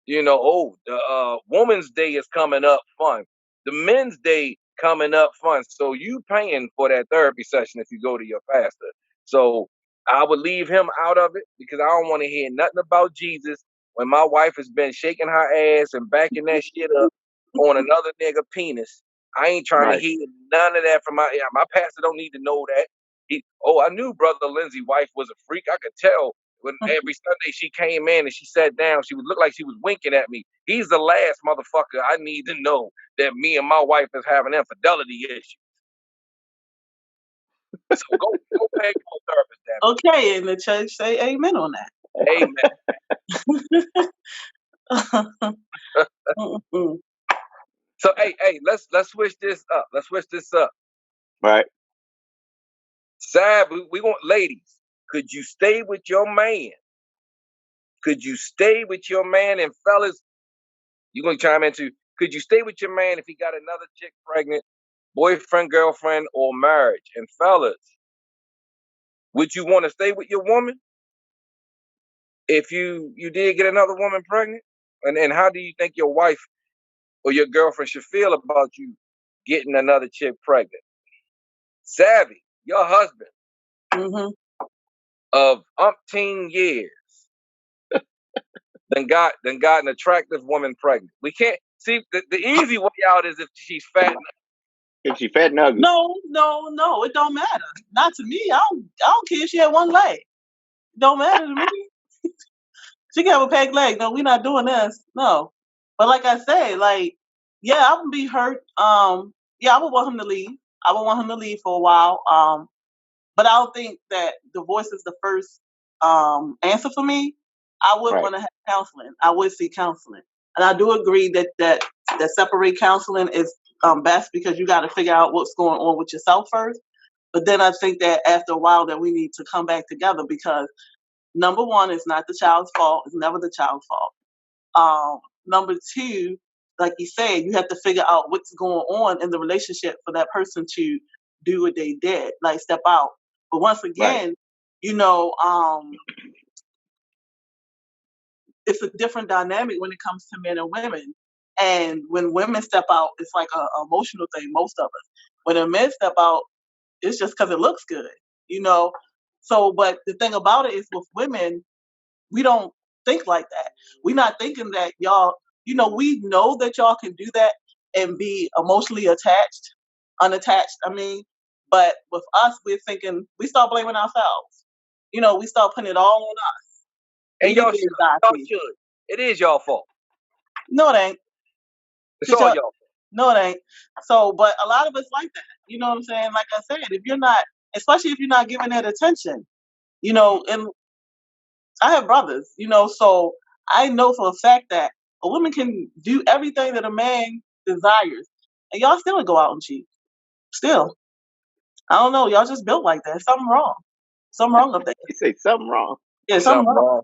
Speaker 1: The Women's Day is coming up fund. The Men's Day coming up fund. So you paying for that therapy session if you go to your pastor. So I would leave him out of it because I don't want to hear nothing about Jesus when my wife has been shaking her ass and backing that shit up on another nigga penis. I ain't trying to hear none of that from my pastor. Don't need to know that. I knew Brother Lindsay's wife was a freak. I could tell when every Sunday she came in and she sat down. She would look like she was winking at me. He's the last motherfucker I need to know that me and my wife is having infidelity issues. So go pay your therapist.
Speaker 2: Okay, and the church say amen on that.
Speaker 1: Amen. So hey, let's switch this up. Let's switch this up.
Speaker 3: Right.
Speaker 1: Sab, we want ladies. Could you stay with your man? Could you stay with your man? And fellas, you gonna chime into? Could you stay with your man if he got another chick pregnant, boyfriend, girlfriend, or marriage? And fellas, would you want to stay with your woman if you did get another woman pregnant? And how do you think your wife or your girlfriend should feel about you getting another chick pregnant? Savvy, your husband of umpteen years then got an attractive woman pregnant. We can't see the easy way out is if she's fat.
Speaker 3: If she's fat and ugly.
Speaker 2: No, it don't matter. Not to me. I don't care if she had one leg. It don't matter to me. She can have a peg leg. No, we're not doing this. No. But like I said, yeah, I would be hurt. Yeah, I would want him to leave. I would want him to leave for a while. But I don't think that divorce is the first answer for me. I would want to have counseling. I would see counseling. And I do agree that separate counseling is best because you got to figure out what's going on with yourself first. But then I think that after a while that we need to come back together because number one, it's not the child's fault. It's never the child's fault. Number two, like you said, you have to figure out what's going on in the relationship for that person to do what they did, like step out. But once again, it's a different dynamic when it comes to men and women. And when women step out, it's like an emotional thing, most of us. When a men step out, it's just because it looks good, So, but the thing about it is with women, we don't think like that. We're not thinking that y'all, we know that y'all can do that and be emotionally unattached, but with us, we're thinking, we start blaming ourselves. We start putting it all on us.
Speaker 1: And y'all should. It is y'all fault.
Speaker 2: No, it ain't.
Speaker 1: It's all y'all fault.
Speaker 2: No, it ain't. So, but a lot of us like that. You know what I'm saying? Like I said, if you're not especially if you're not giving that attention. You know, and I have brothers, you know, so I know for a fact that a woman can do everything that a man desires, and y'all still go out and cheat. Still, I don't know. Y'all just built like that. Something wrong. Something wrong up there.
Speaker 3: You say something wrong.
Speaker 2: Yeah, something
Speaker 1: Something
Speaker 2: wrong.
Speaker 1: wrong.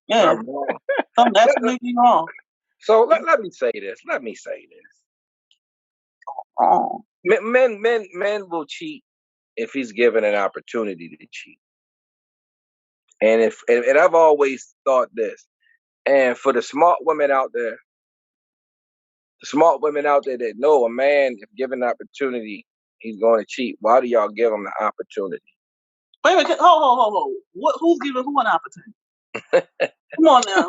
Speaker 2: Yeah,
Speaker 1: Something wrong.
Speaker 2: something absolutely wrong.
Speaker 1: So let me say this. Let me say this.
Speaker 2: Wrong.
Speaker 1: Men will cheat if he's given an opportunity to cheat. And and I've always thought this. And for the smart women out there that know a man, if given an opportunity, he's going to cheat. Why do y'all give him the opportunity?
Speaker 2: Wait a minute. Hold. Who's giving who an opportunity? Come on now.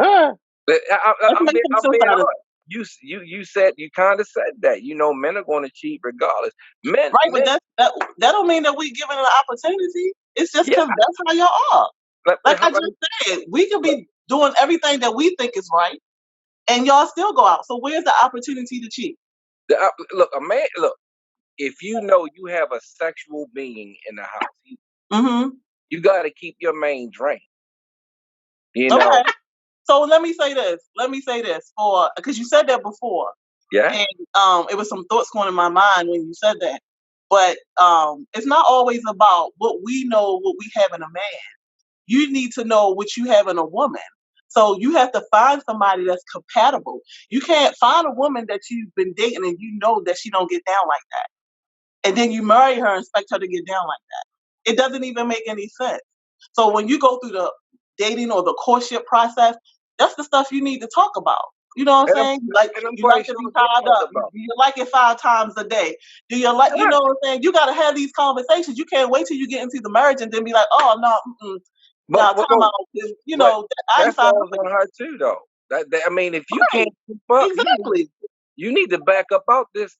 Speaker 2: Let's
Speaker 1: I'm
Speaker 2: make
Speaker 1: being
Speaker 2: some sense out of
Speaker 1: honest.
Speaker 2: it.
Speaker 1: You kind of said that. You know, men are going to cheat regardless. Men,
Speaker 2: Right, but that don't mean that we giving an opportunity. It's just
Speaker 1: yeah.
Speaker 2: because that's how y'all are. Like I
Speaker 1: Let
Speaker 2: just said, we could be doing everything that we think is right, and y'all still go out. So where's the opportunity to cheat?
Speaker 1: look, a man. Look, if you know you have a sexual being in the house,
Speaker 2: Mm-hmm.
Speaker 1: you got to keep your main drained. You know,
Speaker 2: Okay. So let me say this for because you said that before,
Speaker 1: yeah.
Speaker 2: and it was some thoughts going in my mind when you said that. But it's not always about what we know, what we have in a man. You need to know what you have in a woman. So you have to find somebody that's compatible. You can't find a woman that you've been dating and you know that she don't get down like that. And then you marry her and expect her to get down like that. It doesn't even make any sense. So when you go through the dating or the courtship process, that's the stuff you need to talk about. You know what I'm saying? Like
Speaker 1: I'm
Speaker 2: you
Speaker 1: quite
Speaker 2: like to
Speaker 1: sure
Speaker 2: be
Speaker 1: what you're
Speaker 2: tied
Speaker 1: talking
Speaker 2: up.
Speaker 1: about.
Speaker 2: You like it 5 times a day. Do you like? You know what I'm saying? You got to have these conversations. You can't wait till you get into the marriage and then be like, oh no,
Speaker 1: But,
Speaker 2: now time out. You
Speaker 1: but
Speaker 2: know, I
Speaker 1: that
Speaker 2: ain't signed
Speaker 1: falls
Speaker 2: up for
Speaker 1: on
Speaker 2: this.
Speaker 1: her too, though. I mean, if you
Speaker 2: Right.
Speaker 1: can't keep up,
Speaker 2: Exactly.
Speaker 1: you need to back up out this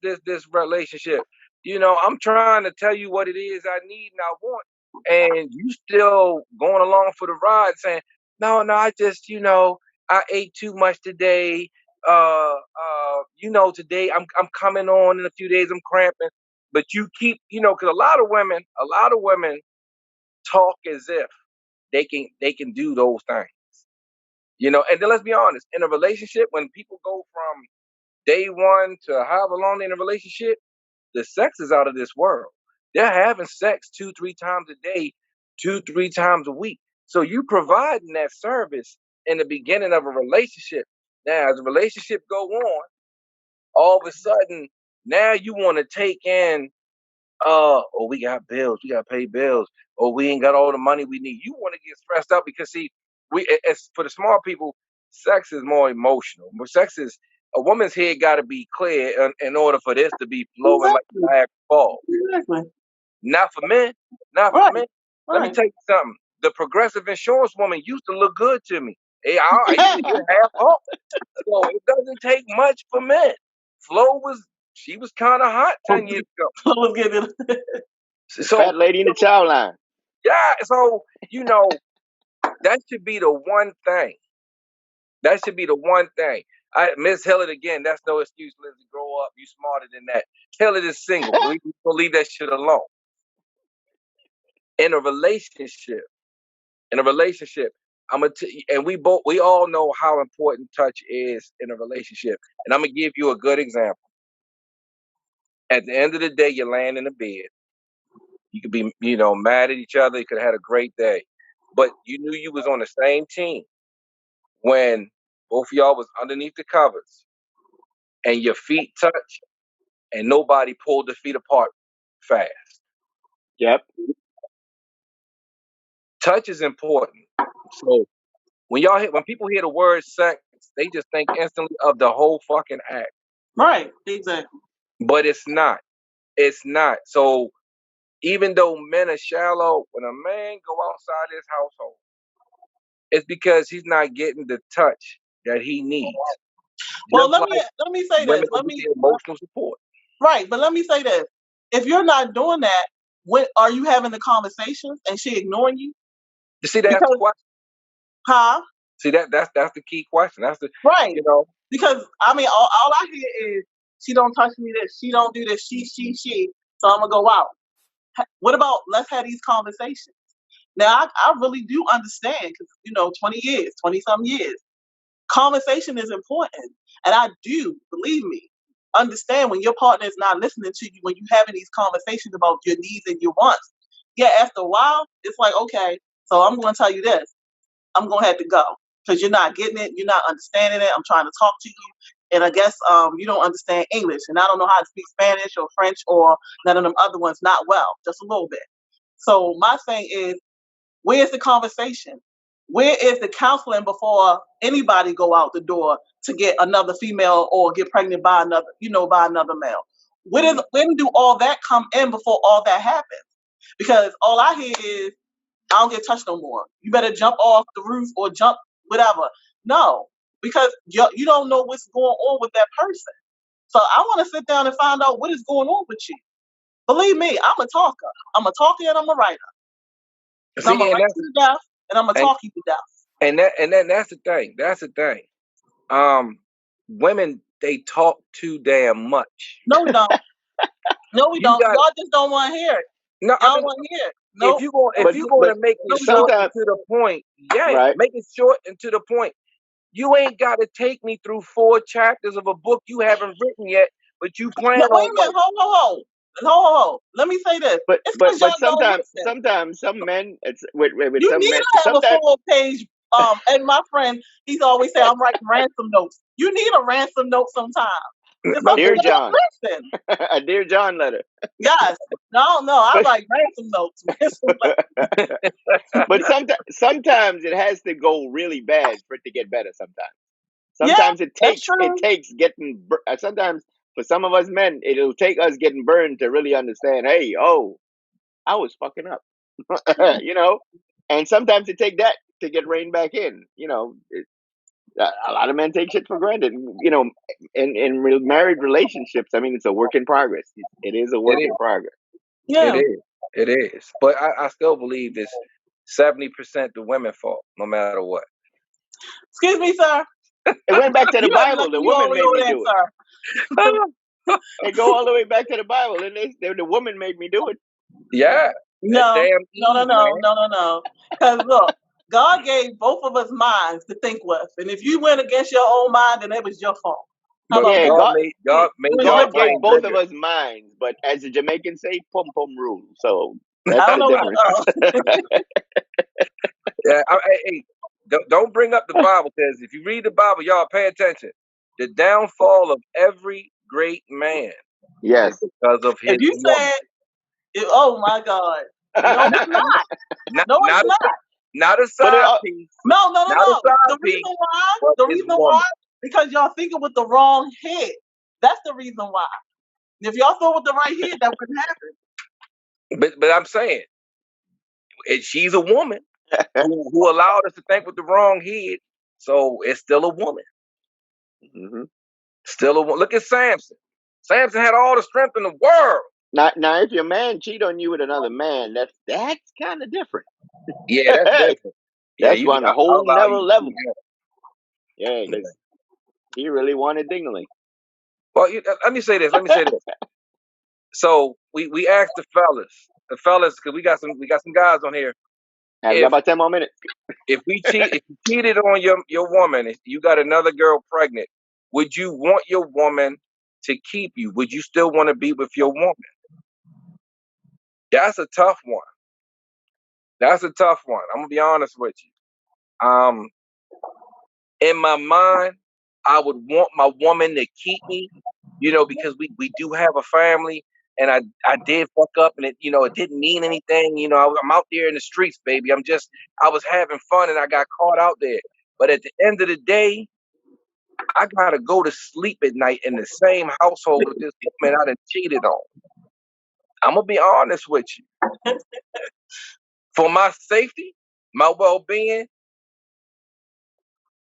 Speaker 1: relationship. You know, I'm trying to tell you what it is I need and I want, and you still going along for the ride, saying, no, I just, I ate too much today. Today I'm coming on in a few days. I'm cramping, but you keep, because a lot of women talk as if they can do those things. And then let's be honest, in a relationship, when people go from day one to however long they're in a relationship, the sex is out of this world. They're having sex 2-3 times a day, 2-3 times a week. So you providing that service in the beginning of a relationship. Now, as a relationship go on, all of a sudden, now you want to take in, we got bills, we got to pay bills, or we ain't got all the money we need. You want to get stressed out because see, it's for the small people, sex is more emotional. Sex is a woman's head got to be clear in order for this to be flowing like
Speaker 2: Exactly.
Speaker 1: Niagara Falls.
Speaker 2: Exactly.
Speaker 1: Not for men. Not for
Speaker 2: Right.
Speaker 1: men. Let me
Speaker 2: Right.
Speaker 1: tell you something. The Progressive Insurance woman used to look good to me. Hey, I used to get half off. So it doesn't take much for men. Flo she was kind of hot 10 years ago.
Speaker 2: I was getting
Speaker 3: The
Speaker 1: So
Speaker 3: fat lady in the chow line.
Speaker 1: yeah, so that should be the one thing. That should be the one thing. Miss Hillard again. That's no excuse, Lizzie. Grow up. You smarter than that. Hillard is single. We leave that shit alone. In a relationship, I'm gonna and we all know how important touch is in a relationship. And I'm gonna give you a good example. At the end of the day, you're laying in the bed. You could be, mad at each other. You could have had a great day, but you knew you was on the same team when both of y'all was underneath the covers and your feet touch and nobody pulled the feet apart fast.
Speaker 3: Yep.
Speaker 1: Touch is important. So when people hear the word sex, they just think instantly of the whole fucking act.
Speaker 2: right. Exactly.
Speaker 1: But it's not. It's not. So even though men are shallow, when a man go outside his household, it's because he's not getting the touch that he needs.
Speaker 2: Well,
Speaker 1: Just
Speaker 2: let
Speaker 1: like
Speaker 2: me say this.
Speaker 1: women that need emotional support.
Speaker 2: Right, but let me say this. If you're not doing that, when are you having the conversations and she ignoring you?
Speaker 1: You see, that's the
Speaker 2: Because
Speaker 1: question.
Speaker 2: huh?
Speaker 1: See that's the key question. That's the
Speaker 2: Right.
Speaker 1: you know.
Speaker 2: Because I mean all I hear is she don't touch me this, she don't do this, she, so I'm gonna go out. What about let's have these conversations? Now, I really do understand because, 20 years, 20 some years, conversation is important. And I do, believe me, understand when your partner is not listening to you, when you're having these conversations about your needs and your wants. Yeah, after a while, it's like, okay, so I'm going to tell you this. I'm going to have to go because you're not getting it. You're not understanding it. I'm trying to talk to you. And I guess you don't understand English. And I don't know how to speak Spanish or French or none of them other ones, not well, just a little bit. So my thing is, where's the conversation? Where is the counseling before anybody go out the door to get another female or get pregnant by another, by another male? When do all that come in before all that happens? Because all I hear is, I don't get touched no more. You better jump off the roof or jump whatever. No, because you don't know what's going on with that person. So I want to sit down and find out what is going on with you. Believe me, I'm a talker. I'm a talker and I'm a writer. So I'm
Speaker 1: See,
Speaker 2: gonna write you to death and I'm gonna talk you to death.
Speaker 1: That's the thing. That's the thing. Women, they talk too damn much.
Speaker 2: No, we don't. No, we don't. Y'all just don't want to hear it.
Speaker 1: No,
Speaker 2: Y'all want to hear it. No.
Speaker 1: If you going to make it short and to the point,
Speaker 3: right.
Speaker 1: Make it short and to the point. You ain't got to take me through 4 chapters of a book you haven't written yet, but you plan on.
Speaker 2: Wait a minute, hold. Let me say this.
Speaker 3: But sometimes some men, it's with
Speaker 2: you
Speaker 3: some
Speaker 2: need
Speaker 3: men.
Speaker 2: to have a full page. And my friend, he's always saying, I'm writing ransom notes. You need a ransom note sometime.
Speaker 3: Dear John.
Speaker 2: Listen.
Speaker 3: A Dear John letter.
Speaker 2: Yes. No, I like ransom notes.
Speaker 3: But sometimes it has to go really bad for it to get better. Sometimes it takes getting. Sometimes for some of us men, it'll take us getting burned to really understand. Hey, I was fucking up. And sometimes it take that to get reined back in. A lot of men take shit for granted. In married relationships, I mean, it's a work in progress. It is a work in progress.
Speaker 2: Yeah.
Speaker 1: It is. But I still believe it's 70% the women's fault, no matter what.
Speaker 2: Excuse me, sir.
Speaker 3: It went back to the Bible. The woman made me do it. They go all the way back to the Bible, and the woman made me do it.
Speaker 1: Yeah.
Speaker 2: No. Because look, God gave both of us minds to think with, and if you went against your own mind, then it was your fault.
Speaker 1: God
Speaker 3: gave both of us minds, but as the Jamaicans say, pum pum rule. So that's the difference.
Speaker 1: Yeah, hey, don't bring up the Bible, because if you read the Bible, y'all pay attention. The downfall of every great man.
Speaker 3: Yes.
Speaker 1: Because of his woman.
Speaker 2: Oh my God. No, it's not. No, it's not.
Speaker 1: Not a side piece.
Speaker 2: No. The reason why, because y'all thinking with the wrong head. That's the reason why. If y'all thought with the right head, that wouldn't happen.
Speaker 1: But I'm saying, she's a woman who allowed us to think with the wrong head, so it's still a woman.
Speaker 3: Mm-hmm.
Speaker 1: Still a woman. Look at Samson. Samson had all the strength in the world.
Speaker 3: Now, if your man cheat on you with another man, that's kind of different.
Speaker 1: Yeah, that's different.
Speaker 3: That's on a whole nother level. Yeah, because he really wanted Dingley.
Speaker 1: Well, let me say this. So we asked the fellas, because we got some guys on here.
Speaker 3: About 10 more minutes.
Speaker 1: If you cheated on your woman, if you got another girl pregnant, would you want your woman to keep you? Would you still want to be with your woman? That's a tough one. I'm gonna be honest with you. In my mind, I would want my woman to keep me, because we do have a family, and I did fuck up, and it didn't mean anything. I'm out there in the streets, baby. I was having fun, and I got caught out there. But at the end of the day, I gotta go to sleep at night in the same household with this woman I done cheated on. I'm gonna be honest with you. For my safety, my well-being,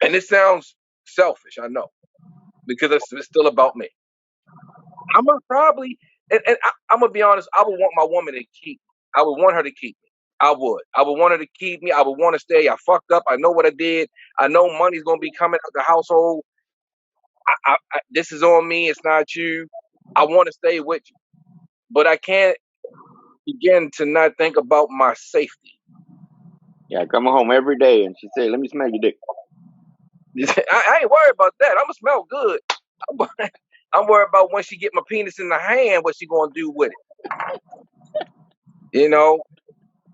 Speaker 1: and it sounds selfish, I know, because it's still about me. I'm gonna probably, and I'm gonna be honest, I would want my woman to keep me. I would want her to keep me. I would want her to keep me. I would want to stay. I fucked up. I know what I did. I know money's gonna be coming out the household. This is on me. It's not you. I want to stay with you, but I can't begin to not think about my safety.
Speaker 3: Yeah, I come home every day and she say, "Let me smell your dick."
Speaker 1: I ain't worried about that. I'ma smell good. I'm worried about when she get my penis in the hand, what she gonna do with it. You know,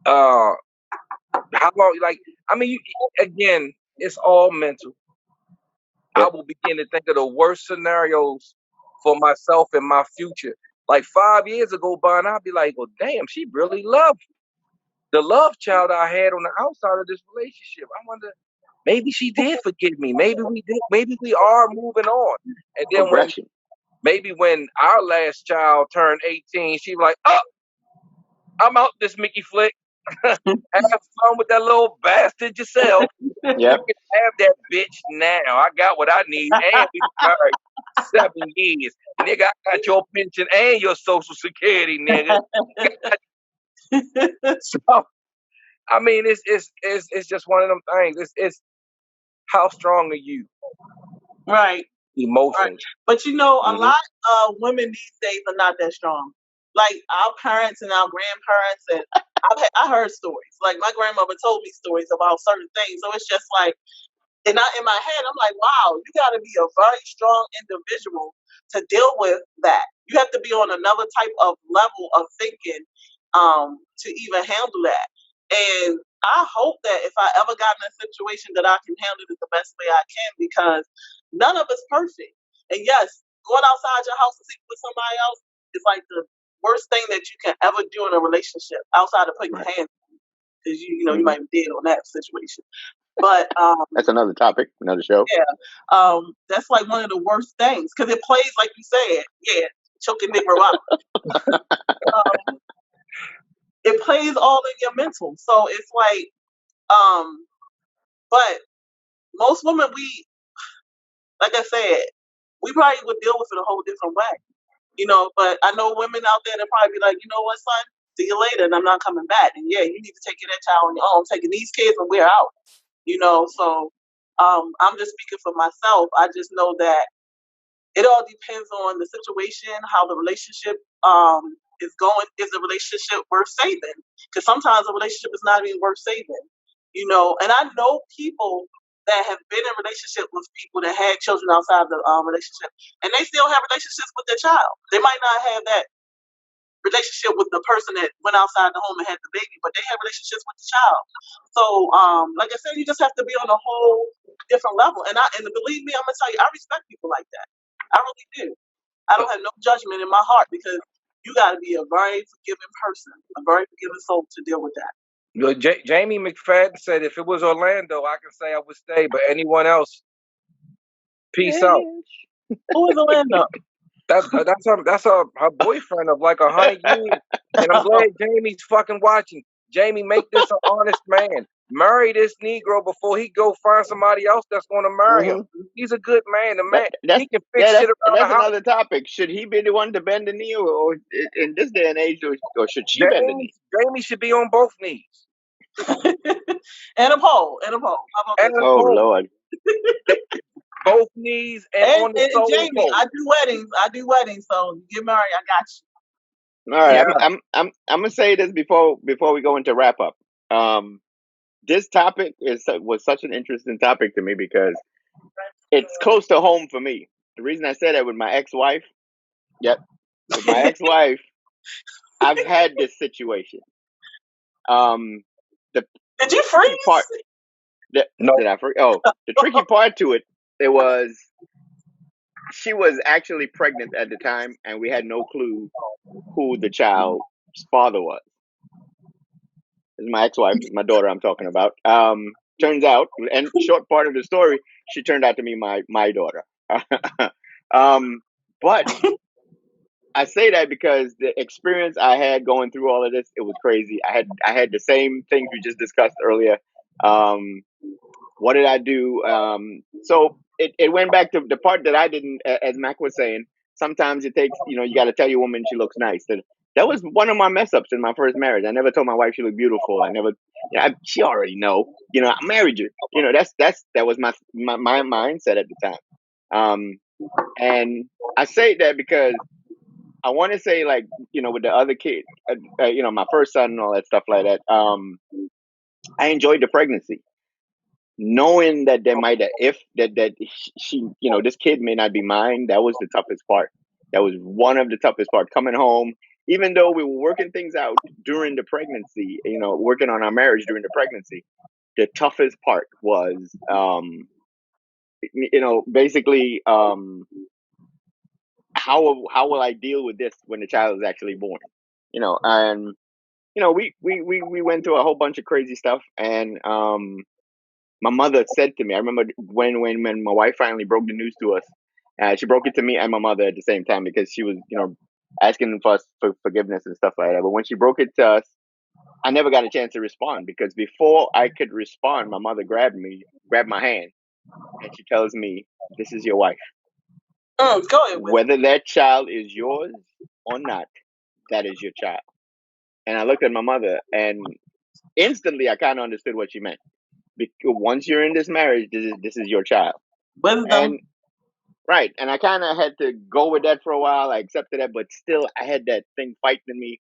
Speaker 1: how long? Like, I mean, again, it's all mental.
Speaker 3: Yep.
Speaker 1: I will begin to think of the worst scenarios for myself and my future. Like 5 years ago, by and I'll be like, well, damn, she really loved the love child I had on the outside of this relationship. I wonder, maybe she did forgive me. Maybe we did. Maybe we are moving on. And then
Speaker 3: Progression.
Speaker 1: when our last child turned 18, she was like, oh, I'm out this Mickey flick. Have fun with that little bastard yourself.
Speaker 3: Yep.
Speaker 1: You can have that bitch now. I got what I need, and we married 7 years. Nigga, I got your pension and your social security, nigga. So, I mean, it's just one of them things. It's how strong are you?
Speaker 2: Right.
Speaker 1: Emotions.
Speaker 2: But you know, a
Speaker 3: Mhm.
Speaker 2: lot of women these days are not that strong. Like our parents and our grandparents, and I heard stories. Like my grandmother told me stories about certain things. So it's just like, and I, in my head, I'm like, wow, you got to be a very strong individual to deal with that. You have to be on another type of level of thinking to even handle that. And I hope that if I ever got in a situation that I can handle it the best way I can, because none of us perfect. And yes, going outside your house to sleep with somebody else is like the worst thing that you can ever do in a relationship outside of putting your
Speaker 3: Right.
Speaker 2: hands, because you know you
Speaker 3: Mhm.
Speaker 2: might be dead on that situation. But
Speaker 3: That's another topic, another show.
Speaker 2: yeah, that's like one of the worst things because it plays like you said, yeah, choking nigga rock. It plays all in your mental, so it's like, but most women, we, like I said, we probably would deal with it a whole different way, you know. But I know women out there that probably be like, you know what, son, see you later, and I'm not coming back. And yeah, you need to take care of that child on your own. I'm taking these kids and we're out, you know. So I'm just speaking for myself. I just know that it all depends on the situation, how the relationship is going. Is the relationship worth saving? Because sometimes a relationship is not even worth saving, you know. And I know people that have been in relationship with people that had children outside the relationship, and they still have relationships with their child. They might not have that relationship with the person that went outside the home and had the baby, but they have relationships with the child. So, like I said, you just have to be on a whole different level. And believe me, I'm gonna tell you, I respect people like that. I really do. I don't have no judgment in my heart because you got to be a very forgiving person, a very forgiving soul to deal with that.
Speaker 1: You know, Jamie McFadden said, if it was Orlando, I can say I would stay, but anyone else, peace out.
Speaker 2: Who is Orlando?
Speaker 1: That's her boyfriend of like 100 years, and I'm glad Jamie's fucking watching. Jamie, make this an honest man. Marry this Negro before he go find somebody else that's going to marry him. He's a good man. The man, he can fix shit around the
Speaker 3: That's
Speaker 1: house.
Speaker 3: another topic. Should he be the one to bend the knee, or in this day and age, or should she bend the knee?
Speaker 1: Jamie should be on both knees.
Speaker 2: And a pole. How about
Speaker 1: And
Speaker 2: this?
Speaker 3: Oh Lord.
Speaker 1: Both knees and on the
Speaker 2: And
Speaker 1: soul
Speaker 2: Jamie,
Speaker 1: pole.
Speaker 2: I do weddings, so you get married, I got you.
Speaker 3: All right,
Speaker 1: Yeah.
Speaker 3: I'm gonna say this before we go into wrap up. This topic was such an interesting topic to me because it's close to home for me. The reason I said that with my ex-wife, with my ex-wife, I've had this situation. The
Speaker 2: Did you
Speaker 3: tricky
Speaker 2: freeze?
Speaker 3: part,
Speaker 1: No.
Speaker 3: did I freeze? Oh, the tricky part to it was she was actually pregnant at the time, and we had no clue who the child's father was. This is my ex-wife, this is my daughter I'm talking about. Turns out, and short part of the story, she turned out to be my daughter. But I say that because the experience I had going through all of this, it was crazy. I had the same things we just discussed earlier. What did I do? So it went back to the part that I didn't, as Mac was saying. Sometimes it takes, you got to tell your woman she looks nice. That was one of my mess ups in my first marriage. I never told my wife she looked beautiful. I never, she already know. I married you. That was my mindset at the time. And I say that because I want to say, like, with the other kid, my first son and all that stuff like that. I enjoyed the pregnancy, knowing that there might, if that she, this kid may not be mine. That was the toughest part. That was one of the toughest part. Coming home, even though we were working things out during the pregnancy, working on our marriage during the pregnancy. The toughest part was, basically, how will I deal with this when the child is actually born? And we went through a whole bunch of crazy stuff, and my mother said to me, I remember when my wife finally broke the news to us, she broke it to me and my mother at the same time, because she was, asking for us for forgiveness and stuff like that. But when she broke it to us, I never got a chance to respond, because before I could respond, my mother grabbed my hand, and she tells me, "This is your wife.
Speaker 2: Go ahead with
Speaker 3: Whether that child is yours or not, that is your child." And I looked at my mother, and instantly I kind of understood what she meant. Because once you're in this marriage, this is your child.
Speaker 2: wisdom.
Speaker 3: And right, and I kind of had to go with that for a while. I accepted that, but still, I had that thing fighting in me.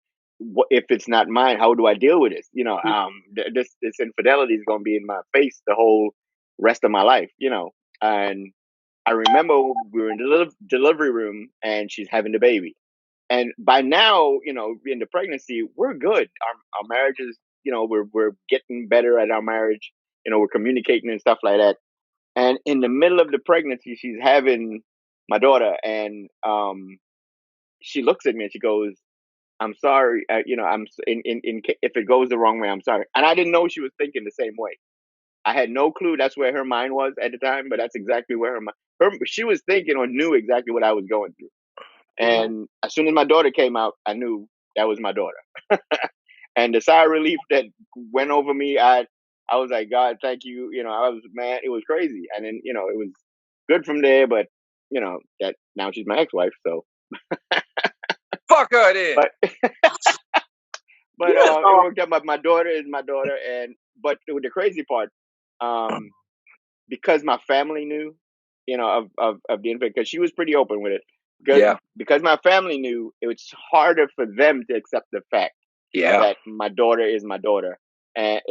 Speaker 3: If it's not mine, how do I deal with this? This infidelity is going to be in my face the whole rest of my life. And I remember we were in the delivery room, and she's having the baby. And by now, in the pregnancy, we're good. Our marriage is, we're getting better at our marriage. We're communicating and stuff like that. And in the middle of the pregnancy, she's having my daughter, and she looks at me and she goes, "I'm sorry. If it goes the wrong way, I'm sorry." And I didn't know she was thinking the same way. I had no clue that's where her mind was at the time, but that's exactly where she was thinking, or knew exactly what I was going through. And as soon as my daughter came out, I knew that was my daughter. And the sigh of relief that went over me, I was like, "God, thank you." I was, man, it was crazy. And then, it was good from there, but that now she's my ex-wife, so.
Speaker 1: Fuck her then.
Speaker 3: But it worked out. But my daughter is my daughter, but the crazy part, because my family knew, of the infant, because she was pretty open with it. Because my family knew, it was harder for them to accept the fact that my daughter is my daughter. And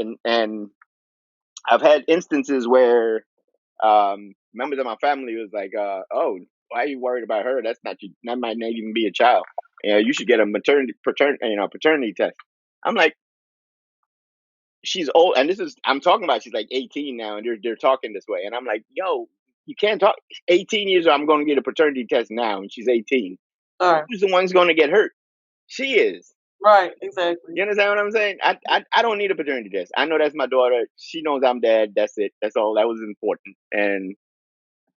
Speaker 3: I've had instances where members of my family was like, "Oh, why are you worried about her? That's not you. That might not even be a child. You should get a paternity test." I'm like, she's old, and I'm talking about, she's like 18 now, and they're talking this way, and I'm like, yo, you can't talk. 18 years old, I'm going to get a paternity test now, and she's 18. Who's the one's going to get hurt? She is.
Speaker 2: Right, exactly.
Speaker 3: You understand what I'm saying? I don't need a paternity test. I know that's my daughter. She knows I'm dad. That's it. That's all. That was important, and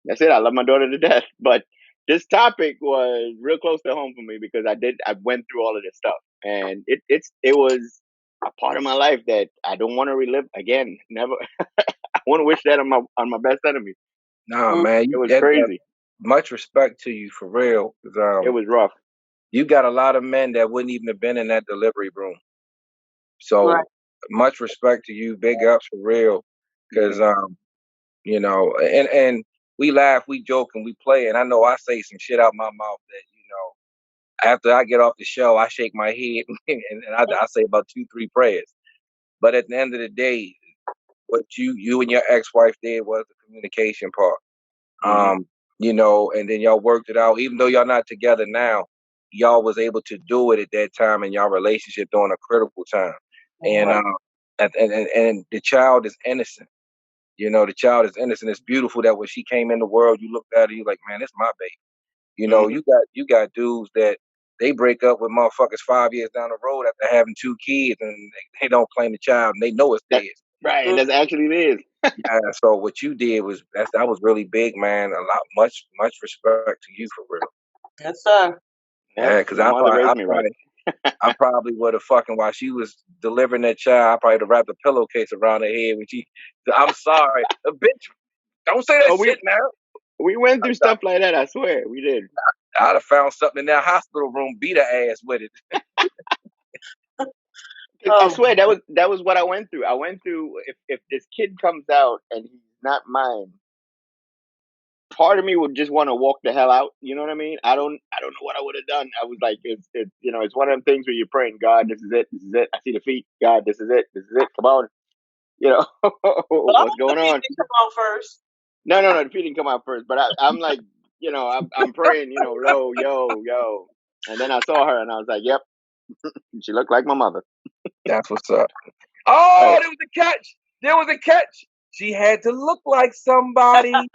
Speaker 3: that's it. I love my daughter to death. But this topic was real close to home for me, because I went through all of this stuff, and it was a part of my life that I don't want to relive again. Never. I want to wish that on my best enemy.
Speaker 1: Nah, man,
Speaker 3: it was crazy.
Speaker 1: Much respect to you, for real.
Speaker 3: It was rough.
Speaker 1: You got a lot of men that wouldn't even have been in that delivery room. So much respect to you. Big ups, for real. Because and we laugh, we joke, and we play. And I know I say some shit out my mouth that, after I get off the show, I shake my head and I say about 2-3 prayers. But at the end of the day, what you and your ex-wife did was the communication part. And then y'all worked it out. Even though y'all not together now, y'all was able to do it at that time in y'all relationship during a critical time. And and the child is innocent. The child is innocent. It's beautiful that when she came in the world, you looked at her, you like, man, this my baby. You got dudes that they break up with motherfuckers 5 years down the road after having 2 kids, and they don't claim the child, and they know it's theirs.
Speaker 3: Right, and that's actually theirs.
Speaker 1: Yeah. So what you did was that was really big, man. Much respect to you, for real.
Speaker 2: Yes, sir.
Speaker 1: Yeah, because I probably would have fucking, while she was delivering that child, I probably would have wrapped a pillowcase around her head when she. I'm sorry, bitch. Don't say that shit now.
Speaker 3: We went through stuff like that. I swear, we did.
Speaker 1: I'd have found something in that hospital room, beat her ass with it.
Speaker 3: I swear that was what I went through. I went through, if this kid comes out and he's not mine, part of me would just want to walk the hell out. You know what I mean? I don't know what I would have done. I was like, it's it's one of them things where you're praying, God, this is it, this is it. I see the feet, God, this is it, this is it. Come on,
Speaker 2: But I
Speaker 3: what's
Speaker 2: hope the
Speaker 3: going
Speaker 2: feet
Speaker 3: on?
Speaker 2: can come out first.
Speaker 3: No, the feet didn't come out first, but I'm like, I'm praying, low, yo, and then I saw her, and I was like, yep, she looked like my mother.
Speaker 1: That's what's up. Oh,
Speaker 3: Hey,
Speaker 1: there was a catch. There was a catch. She had to look like somebody.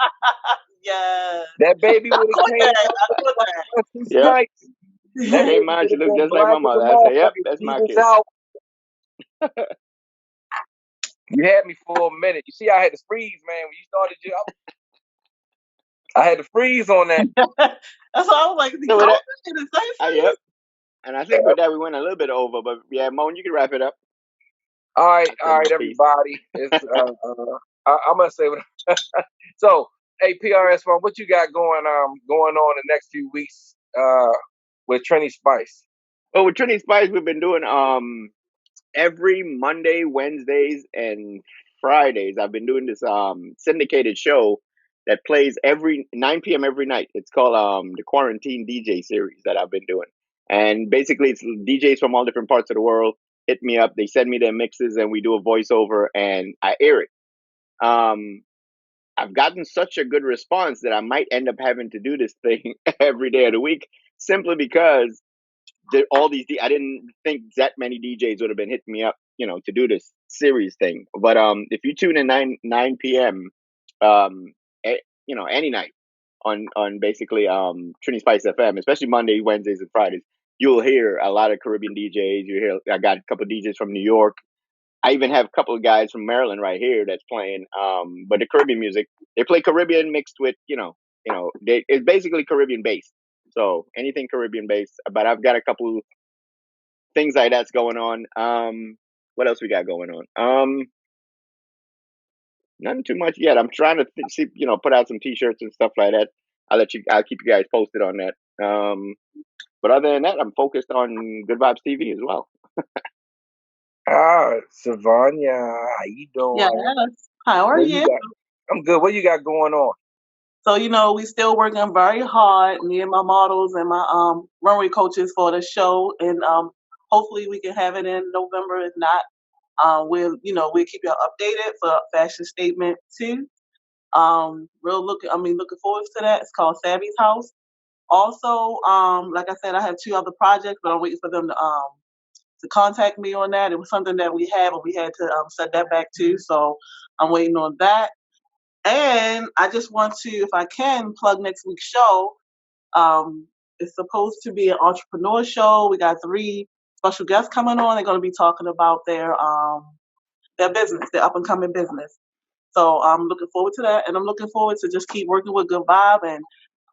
Speaker 2: Yeah.
Speaker 1: That baby would have
Speaker 2: I
Speaker 1: came
Speaker 2: that.
Speaker 1: out
Speaker 2: I
Speaker 1: looking
Speaker 2: thought
Speaker 1: like Wesley
Speaker 3: yep,
Speaker 1: Snipes.
Speaker 3: she
Speaker 1: That
Speaker 2: that.
Speaker 3: came
Speaker 1: baby
Speaker 3: out.
Speaker 1: would
Speaker 3: She
Speaker 1: have
Speaker 3: looked
Speaker 1: been
Speaker 3: just like my
Speaker 1: black as a
Speaker 3: mother. I said, yep,
Speaker 1: motherfucker.
Speaker 3: that's
Speaker 1: She
Speaker 3: my
Speaker 1: was
Speaker 3: kid.
Speaker 1: out. You had me for a minute. You see, I had to freeze, man. When you started, I had to freeze on that.
Speaker 2: That's why I was like, is he
Speaker 3: So with
Speaker 2: close?
Speaker 3: that,
Speaker 2: Did it say
Speaker 3: yep.
Speaker 2: freeze?
Speaker 3: And I think with that we went a little bit over, but yeah, Moan, you can wrap it up.
Speaker 1: All right,
Speaker 3: I said my piece.
Speaker 1: everybody. It's I'm gonna say what. So, hey, PRS1, what you got going on the next few weeks with Trini Spice?
Speaker 3: Well, with Trinity Spice, we've been doing every Monday, Wednesdays, and Fridays. I've been doing this syndicated show that plays every 9 p.m. every night. It's called the Quarantine DJ series that I've been doing, and basically it's DJs from all different parts of the world hit me up. They send me their mixes, and we do a voiceover, and I air it. Um, I've gotten such a good response that I might end up having to do this thing every day of the week, simply because all these I didn't think that many DJs would have been hitting me up, to do this series thing. But if you tune in 9 p.m. um any night on basically Trinity Spice FM, especially Monday, Wednesdays, and Fridays, you'll hear a lot of Caribbean DJs. You hear I got a couple of DJs from New York. I even have a couple of guys from Maryland right here that's playing. But the Caribbean music, they play Caribbean mixed with, it's basically Caribbean based. So anything Caribbean based. But I've got a couple things like that's going on. What else we got going on? Nothing too much yet. I'm trying to see, put out some T-shirts and stuff like that. I'll keep you guys posted on that. But other than that, I'm focused on Good Vibes TV as well.
Speaker 1: Savanya, how you
Speaker 2: Yes.
Speaker 1: doing?
Speaker 2: How are
Speaker 1: What you
Speaker 2: you?
Speaker 1: got? I'm good. What you got going on?
Speaker 2: So, we still working very hard, me and my models and my runway coaches for the show. And hopefully we can have it in November. If not, we'll keep you updated for Fashion Statement 2. Looking forward to that. It's called Savvy's House. Also, like I said, I have 2 other projects, but I'm waiting for them to contact me on that. It was something that we had, but we had to set that back too. So I'm waiting on that. And I just want to, if I can, plug next week's show. It's supposed to be an entrepreneur show. We got 3 special guests coming on. They're going to be talking about their business, their up and coming business. So I'm looking forward to that, and I'm looking forward to just keep working with Good Vibe and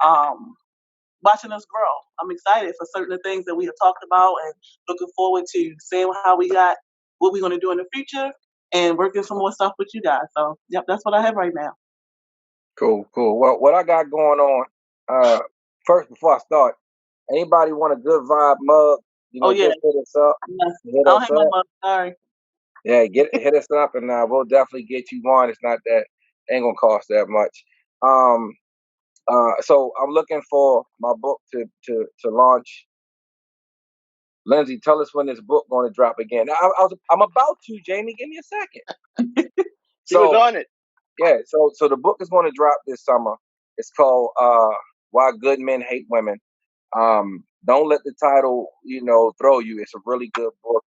Speaker 2: um, watching us grow. I'm excited for certain things that we have talked about, and looking forward to seeing how what we're going to do in the future, and working some more stuff with you guys. So, yep, that's what I have right now.
Speaker 1: Cool. Well, what I got going on, first before I start, anybody want a Good Vibe mug?
Speaker 2: Oh yeah,
Speaker 1: Just hit us up.
Speaker 2: yes.
Speaker 1: Hit
Speaker 2: I don't
Speaker 1: us
Speaker 2: have my
Speaker 1: up.
Speaker 2: mug. Sorry.
Speaker 1: Yeah, hit us up, and we'll definitely get you one. It's not that ain't gonna cost that much. So I'm looking for my book to launch. Lindsay, tell us when this book going to drop again. I'm about to, Jamie. Give me a second.
Speaker 3: She was
Speaker 1: So
Speaker 3: on it.
Speaker 1: yeah, so the book is going to drop this summer. It's called Why Good Men Hate Women. Don't let the title, throw you. It's a really good book.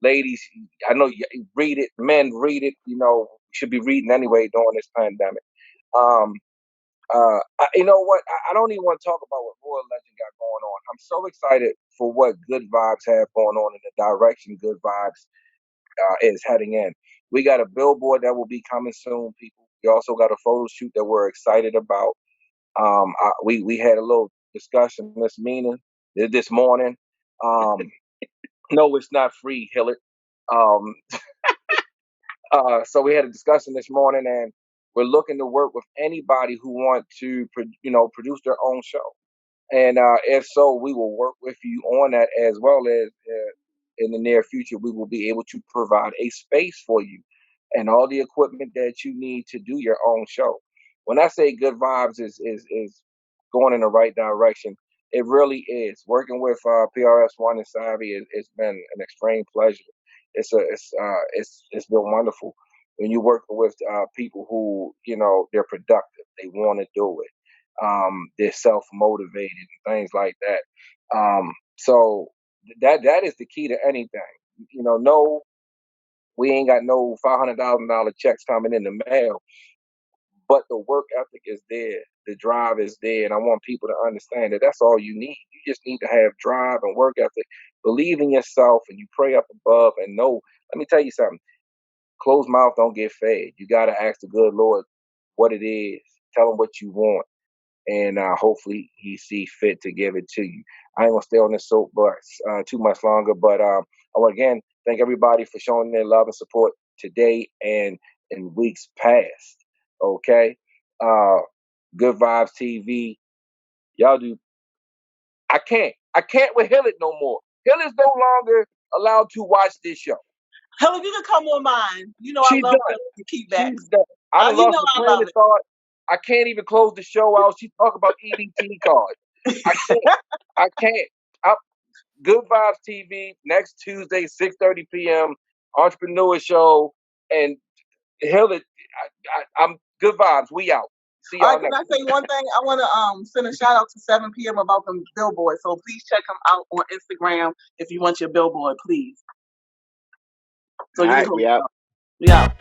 Speaker 1: Ladies, I know you read it. Men read it. Should be reading anyway during this pandemic. Um, you know what? I don't even want to talk about what Royal Legend got going on. I'm so excited for what Good Vibes have going on in the direction Good Vibes is heading in. We got a billboard that will be coming soon, people. We also got a photo shoot that we're excited about. We had a little discussion this morning. No, it's not free, Hillard. Um, so we had a discussion this morning, and we're looking to work with anybody who want to, produce their own show. And if so, we will work with you on that, as well as in the near future, we will be able to provide a space for you and all the equipment that you need to do your own show. when I say Good Vibes is going in the right direction, it really is. Working with PRS1 and Savvy, it's been an extreme pleasure. It's been wonderful when you work with people who they're productive, they want to do it, they're self motivated and things like that. So that is the key to anything. No, we ain't got no $500,000 checks coming in the mail, but the work ethic is there, the drive is there, and I want people to understand that that's all you need. You just need to have drive and work ethic, believe in yourself, and you pray up above and know. Let me tell you something. Closed mouth don't get fed. You got to ask the good Lord what it is. Tell him what you want, and hopefully he see fit to give it to you. I ain't gonna stay on this soapbox too much longer, but I want again thank everybody for showing their love and support today and in weeks past. Okay, uh, Good Vibes TV, y'all do. I can't with Hillet no more. Hillet's no longer allowed to watch this show.
Speaker 2: Helen, you can come on mine. You know I
Speaker 1: She's
Speaker 2: love
Speaker 1: done.
Speaker 2: to keep back.
Speaker 1: She's done. I done
Speaker 2: You
Speaker 1: lost
Speaker 2: know
Speaker 1: my
Speaker 2: I
Speaker 1: train
Speaker 2: love
Speaker 1: of
Speaker 2: it.
Speaker 1: thought. I can't even close the show out. She talk about EBT cards. I can't. I can't. Good Vibes TV next Tuesday, 6:30 p.m. Entrepreneur Show, and Hillet. I'm Good Vibes. We out. See
Speaker 2: All
Speaker 1: y'all
Speaker 2: right, can
Speaker 1: next.
Speaker 2: I say one thing? I want to send a shout out to 7 p.m. about them billboards. So please check them out on Instagram if you want your billboard, please. So
Speaker 3: All
Speaker 2: you
Speaker 3: right,
Speaker 2: can
Speaker 3: we out.
Speaker 2: We out.